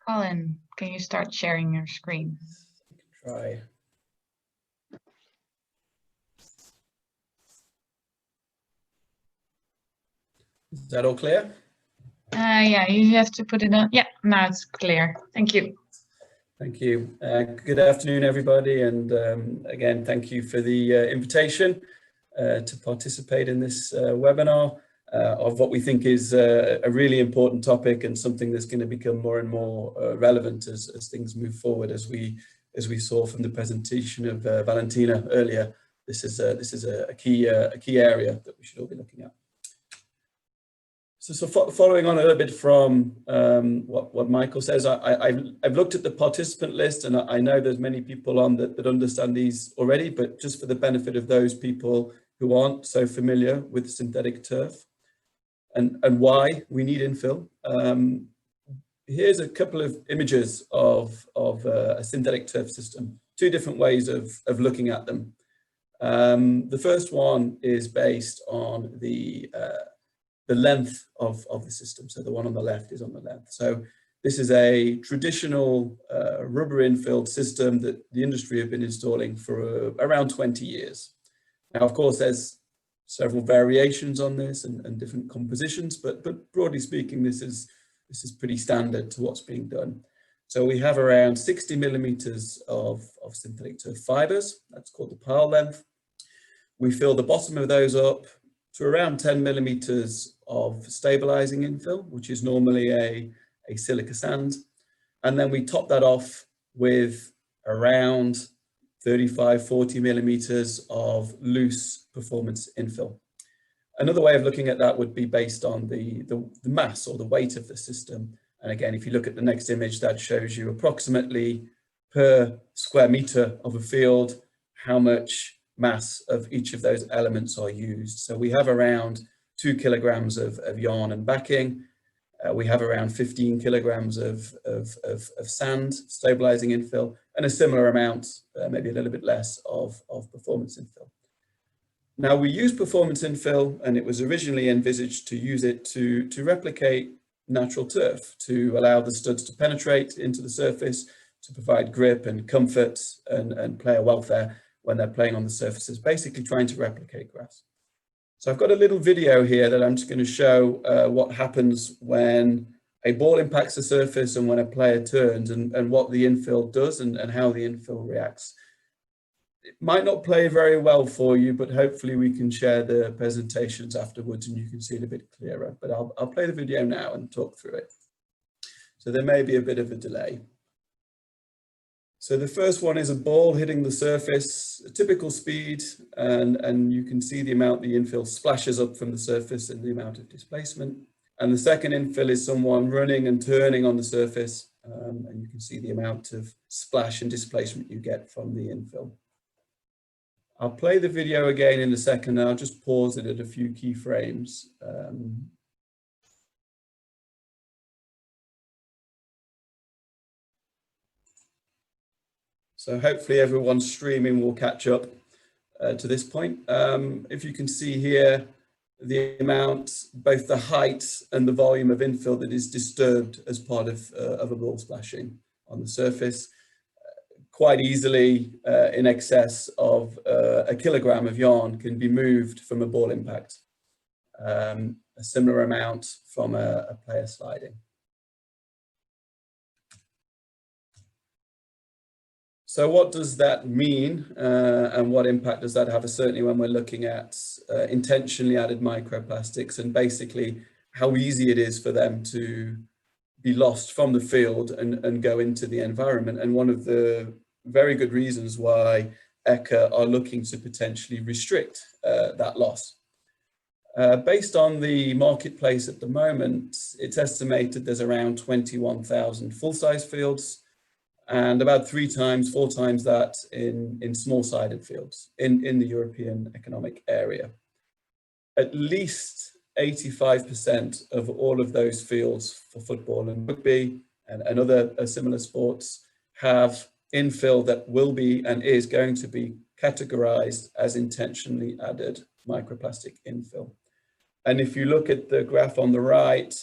A: Colin, can you start sharing your screen?
F: Try. Is that all clear?
A: Yeah, you have to put it on. Yeah, now it's clear. Thank you.
F: Thank you. Good afternoon, everybody. And again, thank you for the invitation to participate in this webinar of what we think is a really important topic, and something that's going to become more and more relevant as things move forward, as we saw from the presentation of Valentina earlier. This is a key area that we should all be looking at. So following on a little bit from what Michael says, I've looked at the participant list, and I know there's many people on that understand these already, but just for the benefit of those people who aren't so familiar with synthetic turf and why we need infill, here's a couple of images of a synthetic turf system, two different ways of looking at them. The first one is based on the length of the system. So the one on the left is on the length. So this is a traditional rubber infilled system that the industry have been installing for around 20 years. Now, of course, there's several variations on this and different compositions, but broadly speaking, this is pretty standard to what's being done. So we have around 60 millimeters of synthetic turf fibers. That's called the pile length. We fill the bottom of those up to around 10 millimeters of stabilizing infill, which is normally a silica sand. And then we top that off with around 35, 40 millimeters of loose performance infill. Another way of looking at that would be based on the mass or the weight of the system. And again, if you look at the next image, that shows you approximately per square meter of a field, how much mass of each of those elements are used. So we have around 2 kilograms of yarn and backing. We have around 15 kilograms of sand, stabilizing infill, and a similar amount, maybe a little bit less, of performance infill. Now, we use performance infill, and it was originally envisaged to use it to replicate natural turf, to allow the studs to penetrate into the surface, to provide grip and comfort and player welfare when they're playing on the surfaces, basically trying to replicate grass. So I've got a little video here that I'm just going to show what happens when a ball impacts the surface and when a player turns, and what the infill does and how the infill reacts. It might not play very well for you, but hopefully we can share the presentations afterwards and you can see it a bit clearer. But I'll play the video now and talk through it. So there may be a bit of a delay. So the first one is a ball hitting the surface, a typical speed, and you can see the amount the infill splashes up from the surface and the amount of displacement. And the second infill is someone running and turning on the surface, and you can see the amount of splash and displacement you get from the infill. I'll play the video again in a second, and I'll just pause it at a few key frames. So hopefully everyone's streaming will catch up to this point. If you can see here, the amount, both the height and the volume of infill that is disturbed as part of a ball splashing on the surface, quite easily in excess of a kilogram of yarn can be moved from a ball impact. A similar amount from a player sliding. So what does that mean and what impact does that have? Certainly when we're looking at intentionally added microplastics and basically how easy it is for them to be lost from the field and go into the environment. And one of the very good reasons why ECHA are looking to potentially restrict that loss. Based on the marketplace at the moment, it's estimated there's around 21,000 full-size fields, and about 4 times that in small-sided fields in the European Economic Area. At least 85% of all of those fields for football and rugby and other similar sports have infill that will be and is going to be categorized as intentionally added microplastic infill. And if you look at the graph on the right,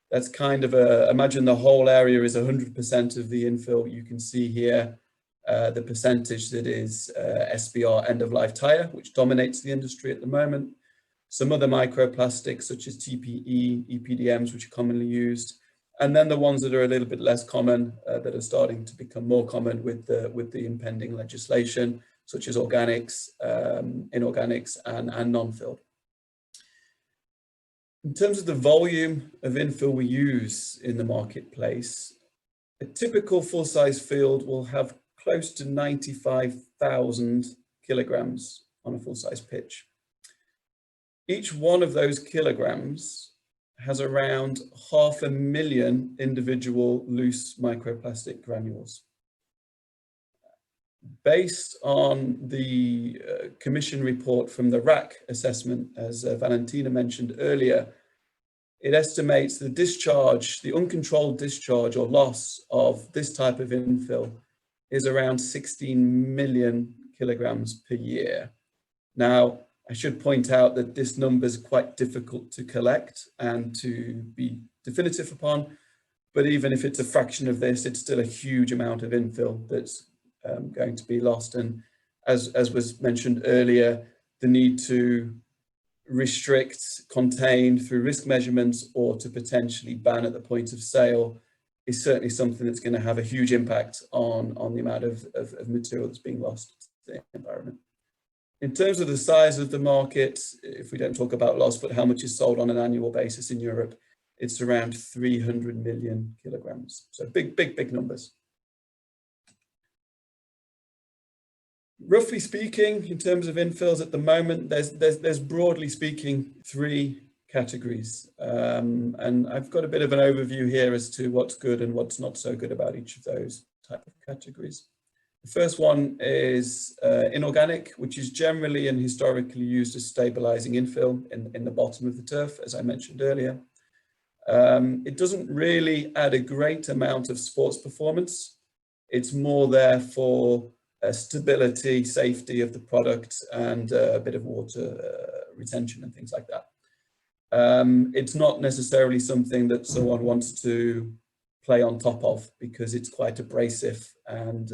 F: that's kind of imagine the whole area is 100% of the infill. You can see here the percentage that is SBR end-of-life tire, which dominates the industry at the moment. Some other microplastics such as TPE, EPDMs, which are commonly used. And then the ones that are a little bit less common, that are starting to become more common with the impending legislation, such as organics, inorganics, and non-filled. In terms of the volume of infill we use in the marketplace, a typical full-size field will have close to 95,000 kilograms on a full-size pitch. Each one of those kilograms has around 500,000 individual loose microplastic granules. Based on the Commission report from the RAC assessment, as Valentina mentioned earlier, it estimates the discharge, the uncontrolled discharge or loss of this type of infill is around 16 million kilograms per year. Now, I should point out that this number is quite difficult to collect and to be definitive upon, but even if it's a fraction of this, it's still a huge amount of infill that's going to be lost. And as was mentioned earlier, the need to restrict, contain through risk measurements or to potentially ban at the point of sale is certainly something that's going to have a huge impact on the amount of material that's being lost to the environment. In terms of the size of the market, if we don't talk about loss, but how much is sold on an annual basis in Europe, it's around 300 million kilograms. So big numbers. Roughly speaking, in terms of infills at the moment, there's broadly speaking 3 categories. And I've got a bit of an overview here as to what's good and what's not so good about each of those type of categories. The first one is inorganic, which is generally and historically used as stabilizing infill in the bottom of the turf, as I mentioned earlier. It doesn't really add a great amount of sports performance. It's more there for stability, safety of the product, and a bit of water retention and things like that. It's not necessarily something that someone wants to play on top of, because it's quite abrasive and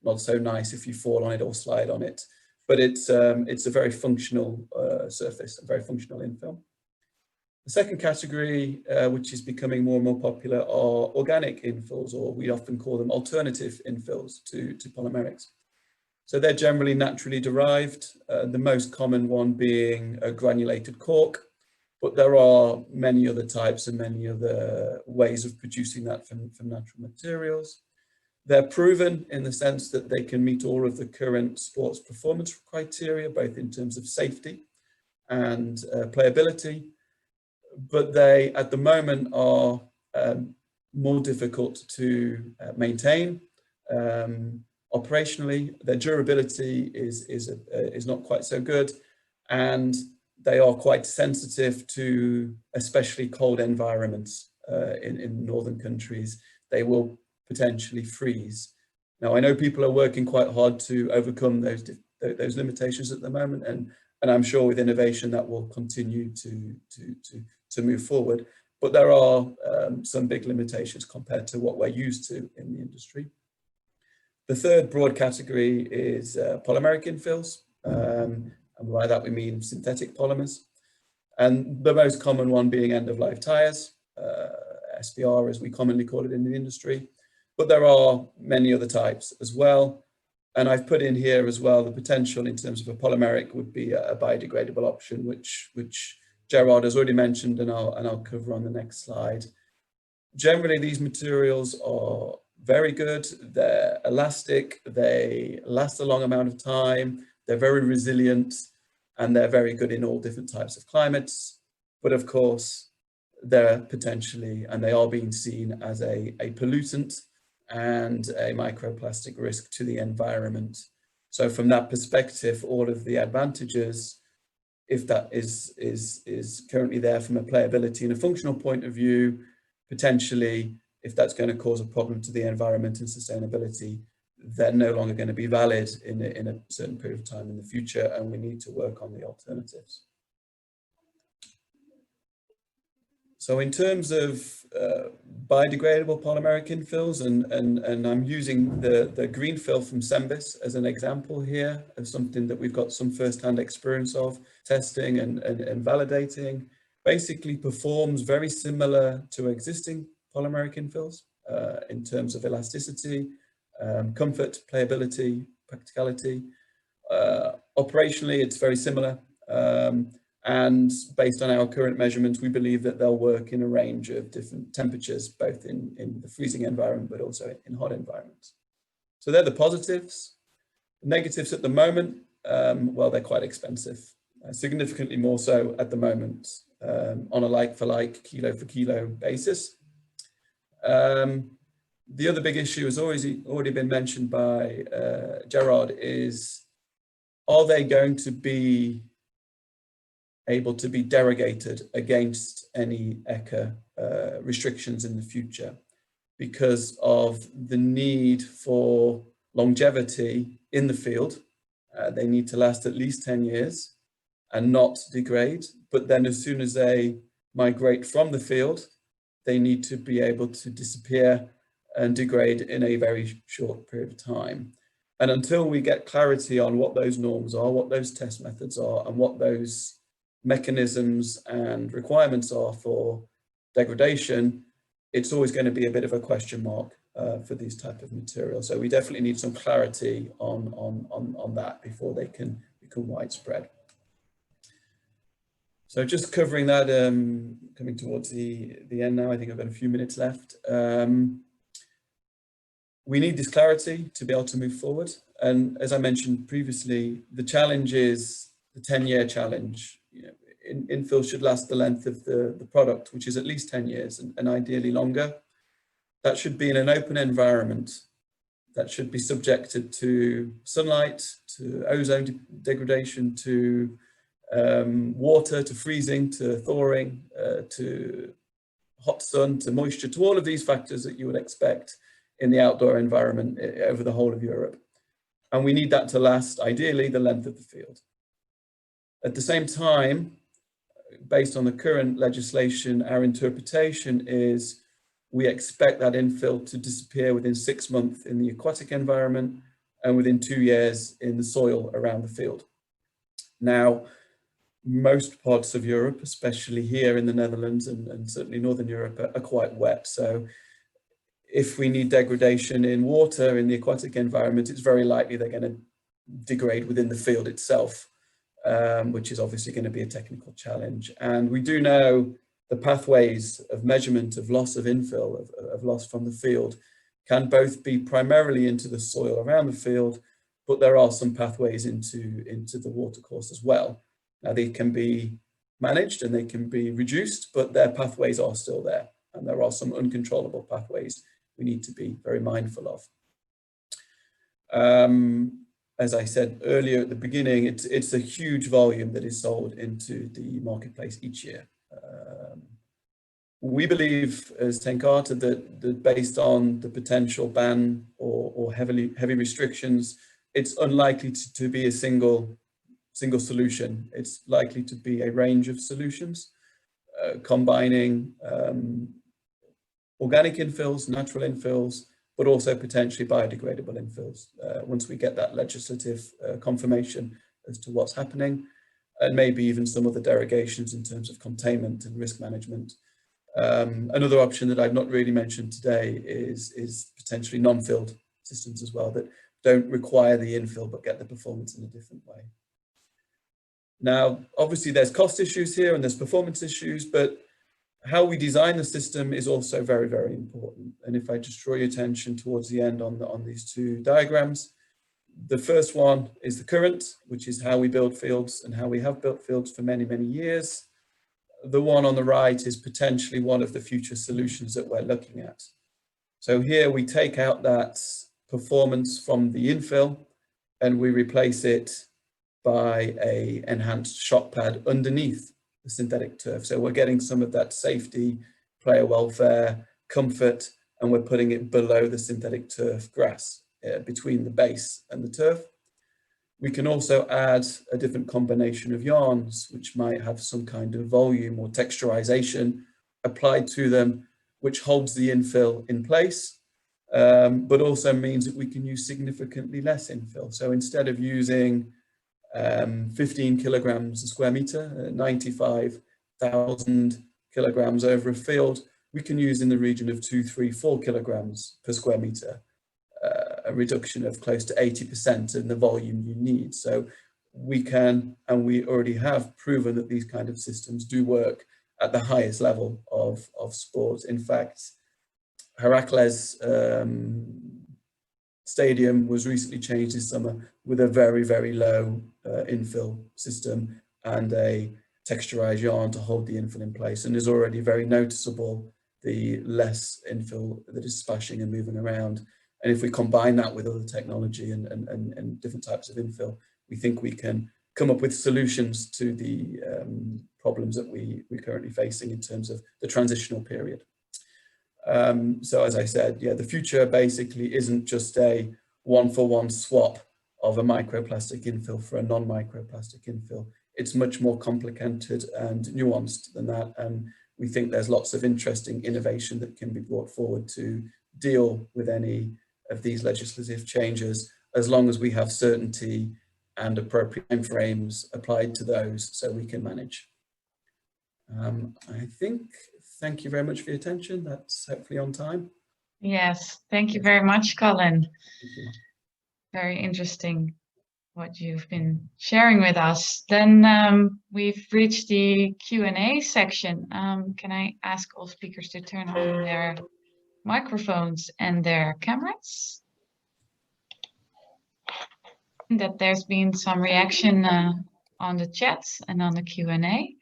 F: not so nice if you fall on it or slide on it. But it's a very functional surface, a very functional infill. The second category, which is becoming more and more popular, are organic infills, or we often call them alternative infills to polymerics. So they're generally naturally derived, the most common one being a granulated cork, but there are many other types and many other ways of producing that from natural materials. They're proven in the sense that they can meet all of the current sports performance criteria, both in terms of safety and playability, but they at the moment are more difficult to maintain. Operationally, their durability is not quite so good, and they are quite sensitive to especially cold environments. In northern countries, they will potentially freeze. Now, I know people are working quite hard to overcome those limitations at the moment, and I'm sure with innovation that will continue to move forward. But there are some big limitations compared to what we're used to in the industry. The third broad category is polymeric infills, and by that we mean synthetic polymers. And the most common one being end-of-life tires, SBR as we commonly call it in the industry. But there are many other types as well. And I've put in here as well the potential in terms of a polymeric would be a biodegradable option, which Gerard has already mentioned, and I'll cover on the next slide. Generally, these materials are very good. They're elastic. They last a long amount of time. They're very resilient, and they're very good in all different types of climates. But of course, they're potentially, and they are being seen as a pollutant and a microplastic risk to the environment. So from that perspective, all of the advantages, if that is currently there from a playability and a functional point of view, potentially, if that's going to cause a problem to the environment and sustainability, they're no longer going to be valid in a certain period of time in the future, and we need to work on the alternatives. So in terms of biodegradable polymeric infills, and I'm using the green fill from Sembis as an example here of something that we've got some first-hand experience of testing and validating, basically performs very similar to existing polymeric infills in terms of elasticity, comfort, playability, practicality. Operationally, it's very similar. And based on our current measurements, we believe that they'll work in a range of different temperatures, both in the freezing environment, but also in hot environments. So they're the positives. The negatives at the moment, well, they're quite expensive, significantly more so at the moment on a like-for-like, kilo-for-kilo basis. The other big issue has already been mentioned by Gerard is, are they going to be able to be derogated against any ECHA restrictions in the future because of the need for longevity in the field? They need to last at least 10 years and not degrade. But then as soon as they migrate from the field, they need to be able to disappear and degrade in a very short period of time. And until we get clarity on what those norms are, what those test methods are, and what those mechanisms and requirements are for degradation, it's always going to be a bit of a question mark for these type of materials. So we definitely need some clarity on that before they can become widespread. So just covering that, coming towards the end now, I think I've got a few minutes left. We need this clarity to be able to move forward. And as I mentioned previously, the challenge is the 10-year challenge. You know, infill should last the length of the product, which is at least 10 years and ideally longer. That should be in an open environment that should be subjected to sunlight, to ozone degradation, to water, to freezing, to thawing, to hot sun, to moisture, to all of these factors that you would expect in the outdoor environment over the whole of Europe. And we need that to last, ideally, the length of the field. At the same time, based on the current legislation, our interpretation is we expect that infill to disappear within 6 months in the aquatic environment and within 2 years in the soil around the field. Now, most parts of Europe, especially here in the Netherlands and certainly Northern Europe, are quite wet. So if we need degradation in water in the aquatic environment, it's very likely they're going to degrade within the field itself, which is obviously going to be a technical challenge. And we do know the pathways of measurement of loss of infill, of loss from the field, can both be primarily into the soil around the field, but there are some pathways into the watercourse as well. Now, they can be managed and they can be reduced, but their pathways are still there. And there are some uncontrollable pathways we need to be very mindful of. As I said earlier at the beginning, it's a huge volume that is sold into the marketplace each year. We believe as Chemport that based on the potential ban or heavy restrictions, it's unlikely to be a single solution. It's likely to be a range of solutions, combining organic infills, natural infills, but also potentially biodegradable infills once we get that legislative confirmation as to what's happening, and maybe even some other derogations in terms of containment and risk management. Another option that I've not really mentioned today is potentially non-filled systems as well, that don't require the infill but get the performance in a different way. Now, obviously there's cost issues here and there's performance issues, but how we design the system is also very, very important. And if I just draw your attention towards the end on these two diagrams, the first one is the current, which is how we build fields and how we have built fields for many, many years. The one on the right is potentially one of the future solutions that we're looking at. So here we take out that performance from the infill and we replace it by an enhanced shock pad underneath the synthetic turf. So we're getting some of that safety, player welfare, comfort, and we're putting it below the synthetic turf grass, between the base and the turf. We can also add a different combination of yarns, which might have some kind of volume or texturization applied to them, which holds the infill in place, but also means that we can use significantly less infill. So instead of using 15 kilograms a square meter, 95,000 kilograms over a field, we can use in the region of 2, 3, 4 kilograms per square meter, a reduction of close to 80% in the volume you need. So we can, and we already have proven that these kind of systems do work at the highest level of sport. In fact, Heracles Stadium was recently changed this summer with a very, very low infill system and a texturized yarn to hold the infill in place, and is already very noticeable the less infill that is splashing and moving around. And if we combine that with other technology and different types of infill, we think we can come up with solutions to the problems that we're currently facing in terms of the transitional period. So as I said, yeah, the future basically isn't just a one-for-one swap of a microplastic infill for a non-microplastic infill. It's much more complicated and nuanced than that. And we think there's lots of interesting innovation that can be brought forward to deal with any of these legislative changes, as long as we have certainty and appropriate timeframes applied to those so we can manage. I think, thank you very much for your attention. That's hopefully on time.
A: Yes, thank you very much, Colin.
F: Thank you.
A: Very interesting what you've been sharing with us. Then we've reached the Q&A section. Can I ask all speakers to turn on their microphones and their cameras? That there's been some reaction on the chat and on the Q&A.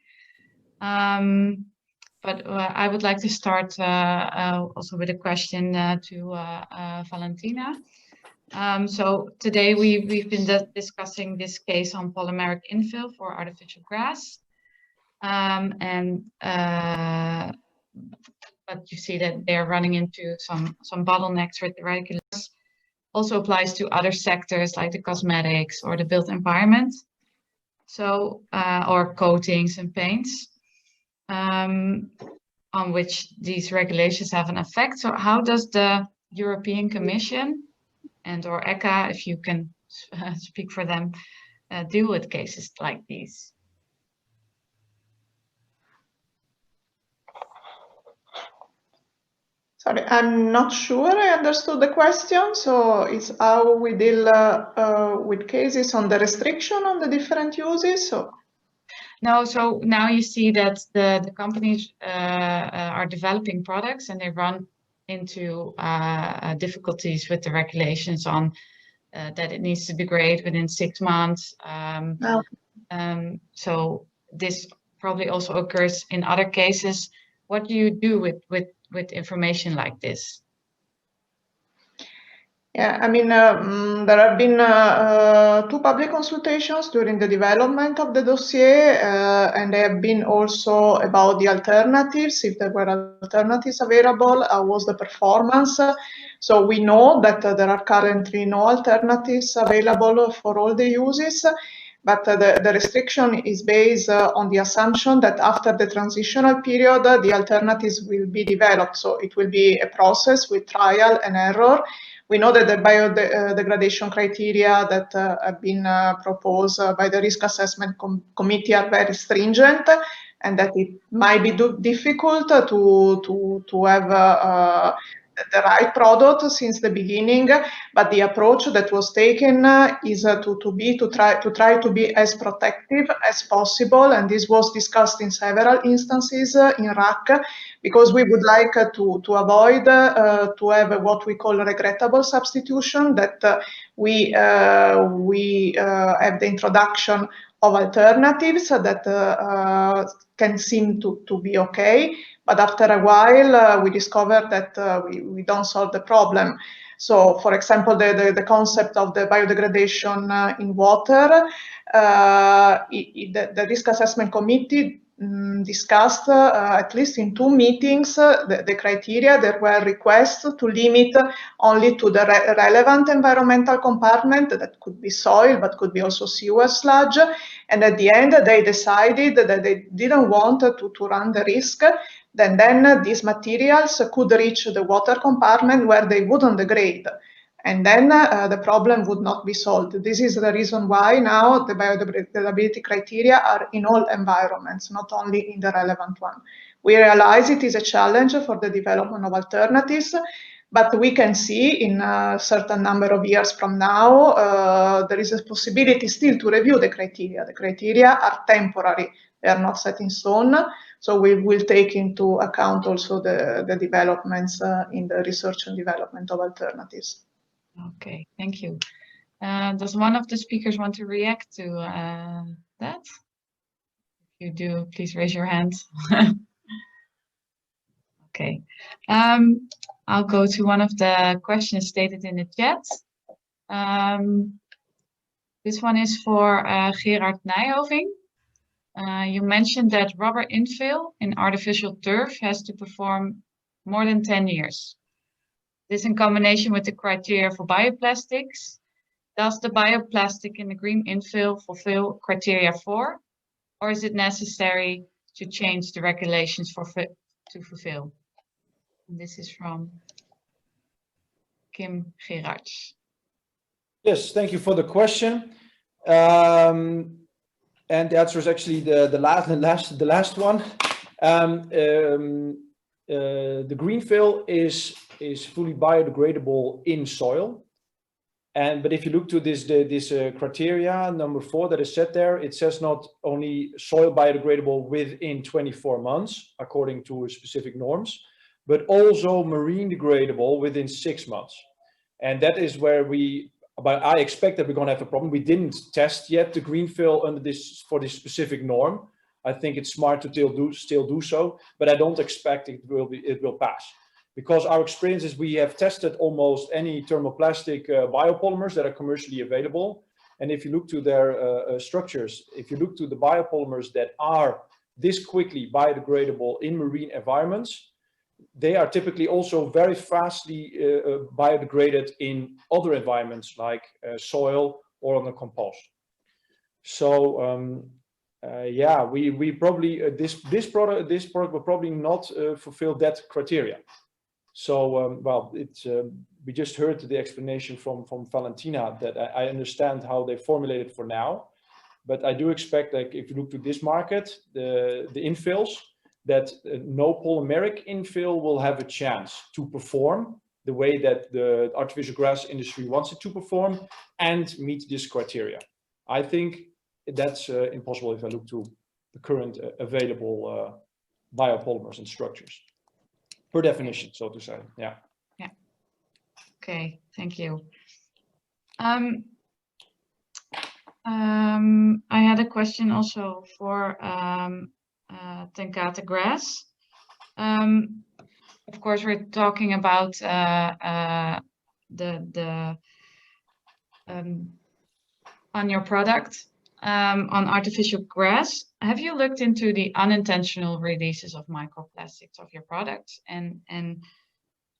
A: But I would like to start also with a question to Valentina. So today we've been discussing this case on polymeric infill for artificial grass. But you see that they're running into some bottlenecks with the regulations. Also applies to other sectors like the cosmetics or the built environment. So, or coatings and paints, on which these regulations have an effect. So how does the European Commission and or ECHA, if you can speak for them, deal with cases like these?
C: Sorry, I'm not sure I understood the question. So it's how we deal with cases on the restriction on the different uses? So.
A: No, so now you see that the companies are developing products and they run into difficulties with the regulations on that it needs to degrade within 6 months. So this probably also occurs in other cases. What do you do with information like this?
C: Yeah, I mean, there have been 2 public consultations during the development of the dossier, and they have been also about the alternatives, if there were alternatives available, how was the performance. So we know that there are currently no alternatives available for all the uses, but the restriction is based on the assumption that after the transitional period, the alternatives will be developed. So it will be a process with trial and error. We know that the biodegradation criteria that have been proposed by the risk assessment committee are very stringent, and that it might be difficult to have the right product since the beginning, but the approach that was taken is to try to be as protective as possible, and this was discussed in several instances in RAC, because we would like to avoid to have what we call regrettable substitution, that we have the introduction of alternatives that can seem to be okay, but after a while we discover that we don't solve the problem. So, for example, the concept of the biodegradation in water, the risk assessment committee discussed at least in 2 meetings the criteria. There were requests to limit only to the relevant environmental compartment, that could be soil but could be also sewer sludge, and at the end they decided that they didn't want to run the risk. Then these materials could reach the water compartment where they wouldn't degrade, and then the problem would not be solved. This is the reason why now the biodegradability criteria are in all environments, not only in the relevant one. We realize it is a challenge for the development of alternatives, but we can see in a certain number of years from now, there is a possibility still to review the criteria. The criteria are temporary, they are not set in stone. So we will take into account also the developments in the research and development of alternatives.
A: Okay, thank you. Does one of the speakers want to react to that? If you do, please raise your hand. Okay. I'll go to one of the questions stated in the chat. This one is for Gerard Nijhoving. You mentioned that rubber infill in artificial turf has to perform more than 10 years. This in combination with the criteria for bioplastics. Does the bioplastic in the green infill fulfill criteria 4, or is it necessary to change the regulations to fulfill? And this is from Kim Gerards.
D: Yes, thank you for the question. And the answer is actually the last one. The green fill is fully biodegradable in soil. But if you look to this criteria number 4 that is set there, it says not only soil biodegradable within 24 months according to specific norms, but also marine degradable within 6 months. And that is where I expect that we're going to have a problem. We didn't test yet the green fill under for this specific norm. I think it's smart to still do so, but I don't expect it will pass. because our experience is we have tested almost any thermoplastic biopolymers that are commercially available. And if you look to their structures, if you look to the biopolymers that are this quickly biodegradable in marine environments, they are typically also very fastly biodegraded in other environments like soil or on a compost. So yeah, we probably this product will probably not fulfill that criteria. So well, it's we just heard the explanation from Valentina that I understand how they formulate it for now, but I do expect, like, if you look to this market, the infills, that no polymeric infill will have a chance to perform the way that the artificial grass industry wants it to perform and meet this criteria. I think that's impossible if I look to the current available biopolymers and structures, per definition, so to say. Yeah.
A: Yeah. Okay, thank you. I had a question also for Tenkate grass. Of course, we're talking about on your product, on artificial grass. Have you looked into the unintentional releases of microplastics of your products, and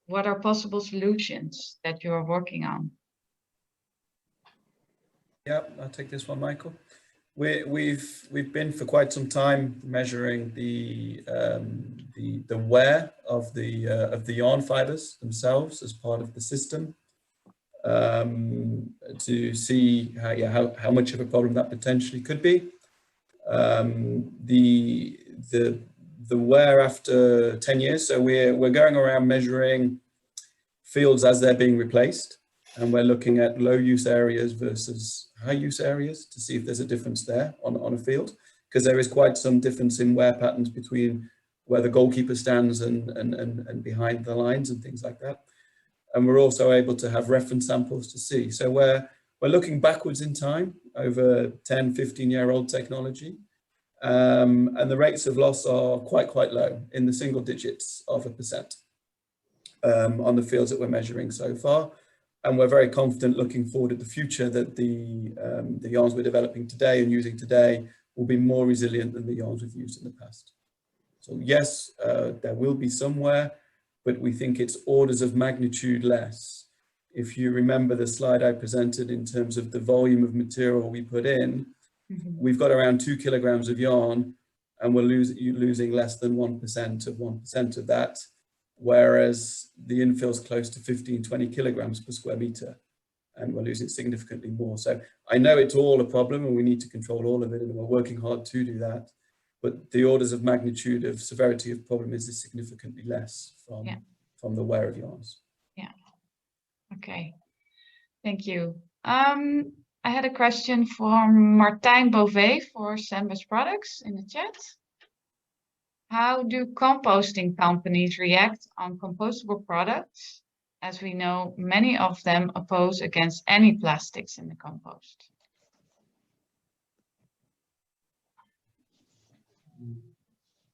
A: what are possible solutions that you are working on?
F: Yeah, I'll take this one, Michael. We've been for quite some time measuring the wear of the yarn fibers themselves as part of the system, to see how much of a problem that potentially could be. The wear after 10 years, so we're going around measuring fields as they're being replaced, and we're looking at low use areas versus high use areas to see if there's a difference there on a field, because there is quite some difference in wear patterns between where the goalkeeper stands and behind the lines and things like that. And we're also able to have reference samples to see. So we're looking backwards in time over 10, 15-year-old technology. And the rates of loss are quite low, in the single digits of %, on the fields that we're measuring so far. And we're very confident looking forward at the future that the yarns we're developing today and using today will be more resilient than the yarns we've used in the past. So yes, there will be some wear, but we think it's orders of magnitude less. If you remember the slide I presented in terms of the volume of material we put in, we've got around 2 kilograms of yarn, and we're losing less than 1% of that, whereas the infill's close to 15-20 kilograms per square meter, and we're losing significantly more. So I know it's all a problem and we need to control all of it, and we're working hard to do that, but the orders of magnitude of severity of problem is significantly less from the wear of yarns.
A: Yeah. Okay. Thank you. I had a question from Martijn Beauvais for Sembus Products in the chat. How do composting companies react on compostable products? As we know, many of them oppose against any plastics in the compost.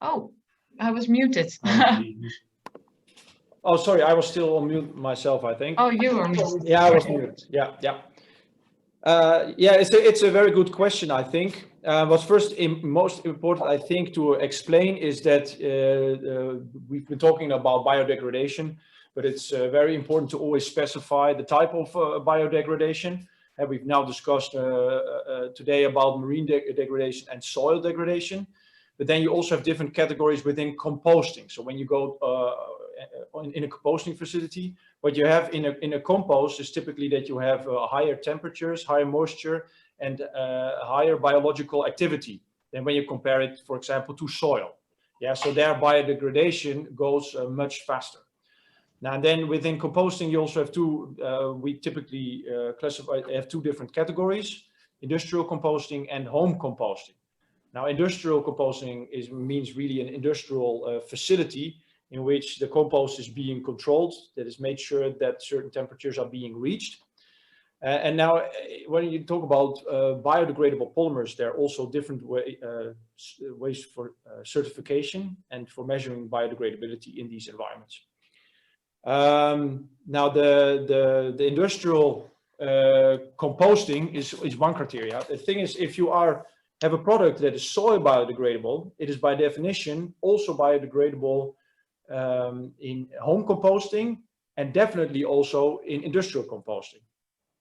A: Oh, I was muted.
D: Oh, sorry, I was still on mute myself, I think.
A: Oh, you were muted.
D: Yeah, I was muted. Yeah. Yeah, it's a very good question, I think. What's most important, I think, to explain is that we've been talking about biodegradation, but it's very important to always specify the type of biodegradation. And we've now discussed today about marine degradation and soil degradation. But then you also have different categories within composting. So when you go in a composting facility, what you have in a compost is typically that you have higher temperatures, higher moisture, and higher biological activity than when you compare it, for example, to soil. Yeah, so their biodegradation goes much faster. Now, then within composting, you also have we typically have two different categories: industrial composting and home composting. Now, industrial composting means really an industrial facility in which the compost is being controlled, that is made sure that certain temperatures are being reached. And now, when you talk about biodegradable polymers, there are also different ways for certification and for measuring biodegradability in these environments. Now, the industrial composting is one criteria. The thing is, if you have a product that is soil biodegradable, it is by definition also biodegradable in home composting and definitely also in industrial composting.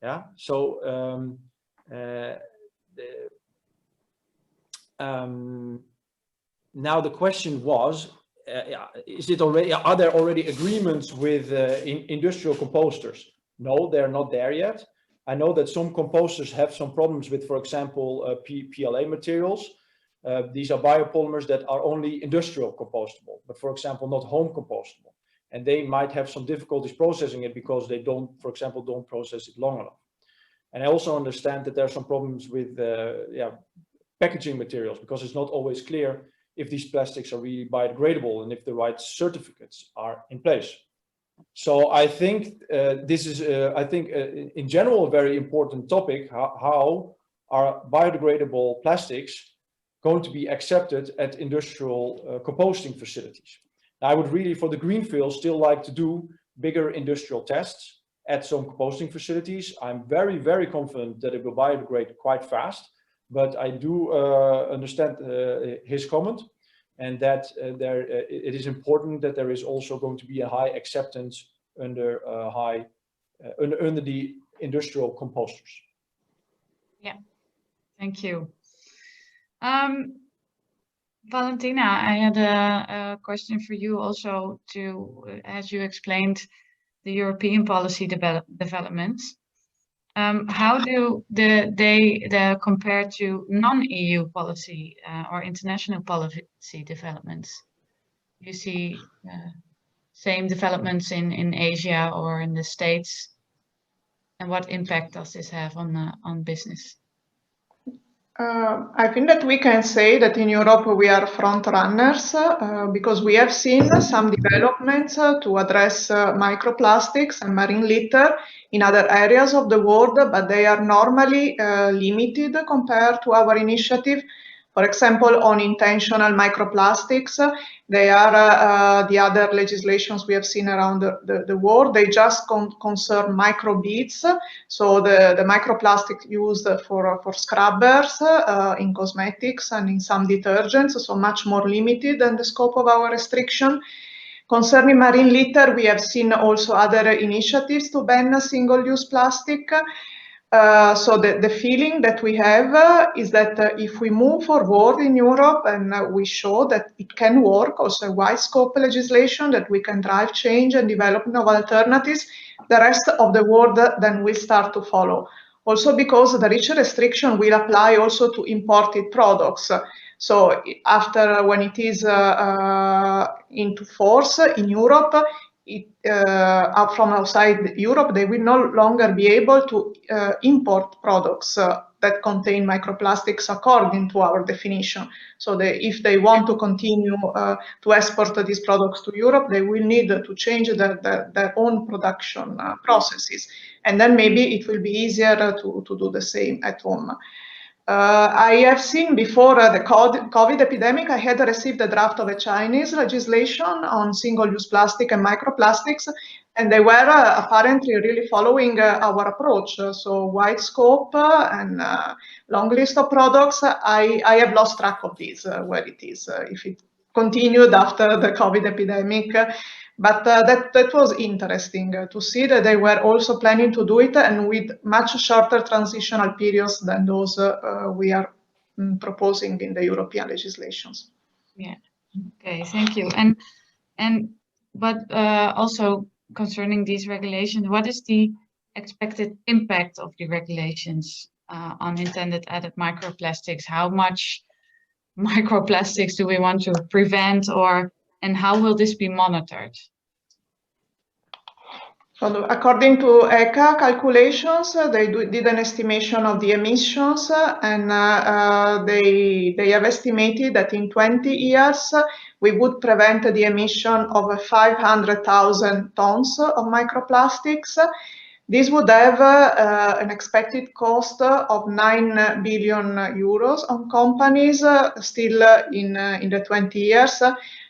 D: Yeah. So now the question was, are there already agreements with industrial composters? No, they're not there yet. I know that some composters have some problems with, for example, PLA materials. These are biopolymers that are only industrial compostable, but for example, not home compostable. And they might have some difficulties processing it because they don't, for example, don't process it long enough. And I also understand that there are some problems with packaging materials, because it's not always clear if these plastics are really biodegradable and if the right certificates are in place. So I think this is, in general, a very important topic. How are biodegradable plastics going to be accepted at industrial composting facilities? Now, I would really, for the greenfield, still like to do bigger industrial tests at some composting facilities. I'm very, very confident that it will biodegrade quite fast, but I do understand his comment, and that it is important that there is also going to be a high acceptance under under the industrial composters.
A: Yeah, thank you. Valentina, I had a question for you also as you explained the European policy developments. How do they compare to non-EU policy or international policy developments? You see same developments in Asia or in the States, and what impact does this have on business?
C: I think that we can say that in Europe we are front runners because we have seen some developments to address microplastics and marine litter in other areas of the world, but they are normally limited compared to our initiative. For example, on intentional microplastics, they are the other legislations we have seen around the world. They just concern microbeads, so the microplastic used for scrubbers in cosmetics and in some detergents, so much more limited than the scope of our restriction. Concerning marine litter, we have seen also other initiatives to ban single-use plastic. So the feeling that we have is that if we move forward in Europe and we show that it can work, also a wide scope legislation, that we can drive change and develop novel alternatives, the rest of the world then will start to follow. Also because the REACH restriction will apply also to imported products. So after when it is into force in Europe, from outside Europe, they will no longer be able to import products that contain microplastics according to our definition. So if they want to continue to export these products to Europe, they will need to change their own production processes. And then maybe it will be easier to do the same at home. I have seen before the COVID epidemic, I had received a draft of a Chinese legislation on single-use plastic and microplastics, and they were apparently really following our approach. So wide scope and long list of products. I have lost track of this, where it is, if it continued after the COVID epidemic. But that was interesting to see that they were also planning to do it, and with much shorter transitional periods than those we are proposing in the European legislations.
A: Yeah. Okay. Thank you. But also concerning these regulations, what is the expected impact of the regulations on intended added microplastics? How much microplastics do we want to prevent, and how will this be monitored?
C: So according to ECA calculations, they did an estimation of the emissions, and they have estimated that in 20 years we would prevent the emission of 500,000 tons of microplastics. This would have an expected cost of 9 billion euros on companies still in the 20 years.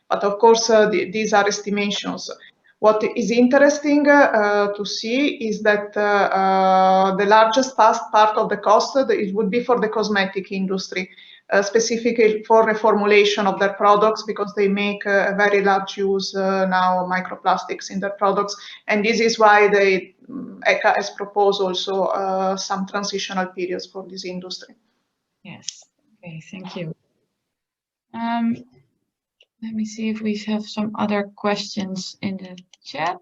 C: But of course, these are estimations. What is interesting to see is that the largest part of the cost it would be for the cosmetic industry, specifically for reformulation of their products, because they make a very large use now of microplastics in their products, and this is why ECHA has proposed also some transitional periods for this industry.
A: Yes. Okay. Thank you. Let me see if we have some other questions in the chat.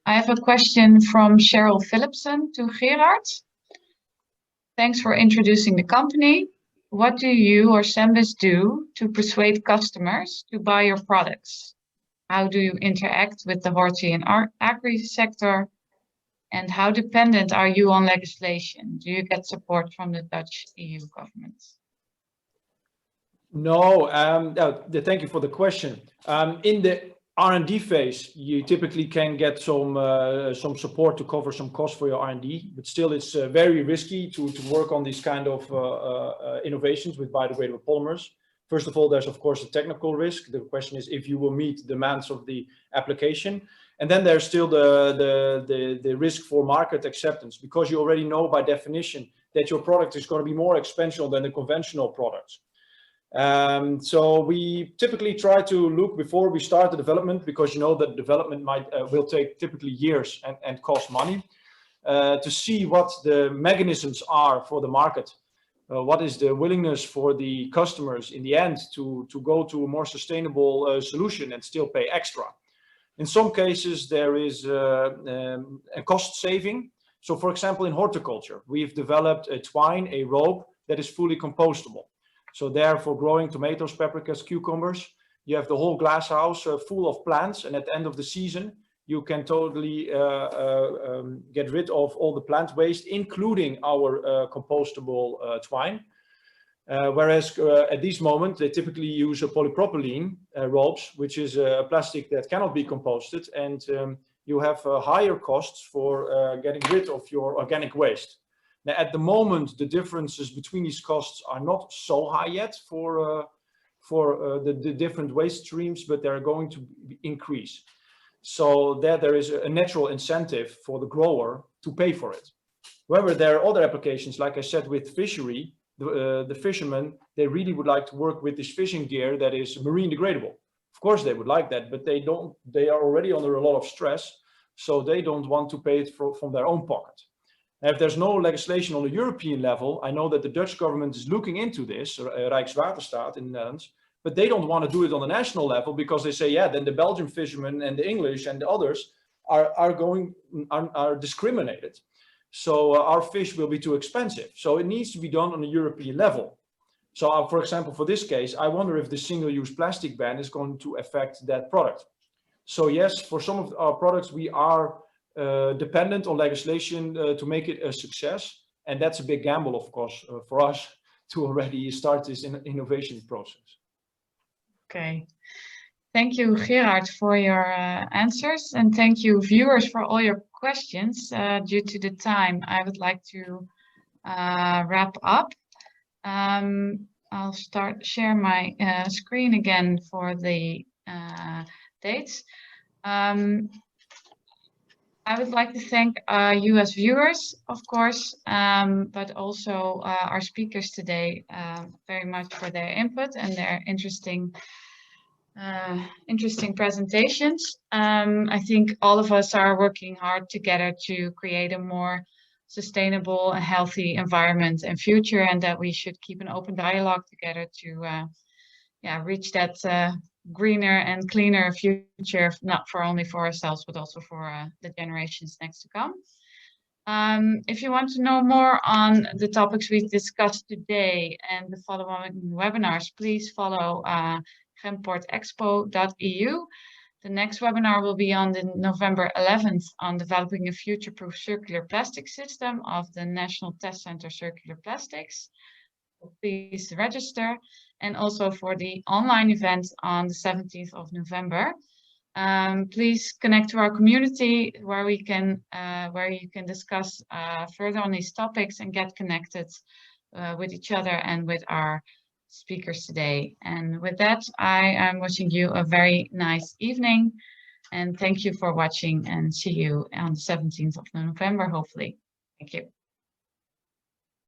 A: I have a question from Cheryl Philipson to Gerard. Thanks for introducing the company. What do you or Sembis do to persuade customers to buy your products? How do you interact with the horti and agri sector? And how dependent are you on legislation? Do you get support from the Dutch EU government?
D: No, thank you for the question. In the R&D phase, you typically can get some support to cover some costs for your R&D, but still it's very risky to work on these kind of innovations with biodegradable polymers. First of all, there's of course a technical risk. The question is if you will meet demands of the application. And then there's still the risk for market acceptance, because you already know by definition that your product is going to be more expensive than the conventional products. So we typically try to look before we start the development, because you know that development will take typically years and cost money, to see what the mechanisms are for the market. What is the willingness for the customers in the end to go to a more sustainable solution and still pay extra. In some cases, there is a cost saving. So for example, in horticulture, we've developed a twine, a rope that is fully compostable. So there for growing tomatoes, paprikas, cucumbers, you have the whole glass house full of plants. And at the end of the season, you can totally get rid of all the plant waste, including our compostable twine. Whereas at this moment, they typically use a polypropylene ropes, which is a plastic that cannot be composted. And you have higher costs for getting rid of your organic waste. Now, at the moment, the differences between these costs are not so high yet for the different waste streams, but they're going to increase. So there is a natural incentive for the grower to pay for it. However, there are other applications, like I said, with fishery, the fishermen, they really would like to work with this fishing gear that is marine degradable. Of course, they would like that, but they are already under a lot of stress, so they don't want to pay it from their own pocket. And if there's no legislation on a European level, I know that the Dutch government is looking into this, Rijkswaterstaat in the Netherlands, but they don't want to do it on the national level, because they say, yeah, then the Belgian fishermen and the English and the others are discriminated. So our fish will be too expensive. So it needs to be done on a European level. So for example, for this case, I wonder if the single-use plastic ban is going to affect that product. So yes, for some of our products, we are dependent on legislation to make it a success. And that's a big gamble, of course, for us to already start this innovation process.
A: Okay. Thank you, Gerard, for your answers. And thank you, viewers, for all your questions. Due to the time, I would like to wrap up. I'll share my screen again for the dates. I would like to thank you as viewers, of course, but also our speakers today very much for their input and their interesting presentations. I think all of us are working hard together to create a more sustainable and healthy environment and future, and that we should keep an open dialogue together to reach that greener and cleaner future, not only for ourselves, but also for the generations next to come. If you want to know more on the topics we've discussed today and the following webinars, please follow chemportexpo.eu. The next webinar will be on the November 11th on developing a future-proof circular plastic system of the National Test Center Circular Plastics. Please register, and also for the online event on the 17th of November. Please connect to our community where you can discuss further on these topics and get connected with each other and with our speakers today. And with that, I am wishing you a very nice evening. And thank you for watching, and see you on the 17th of November, hopefully. Thank you.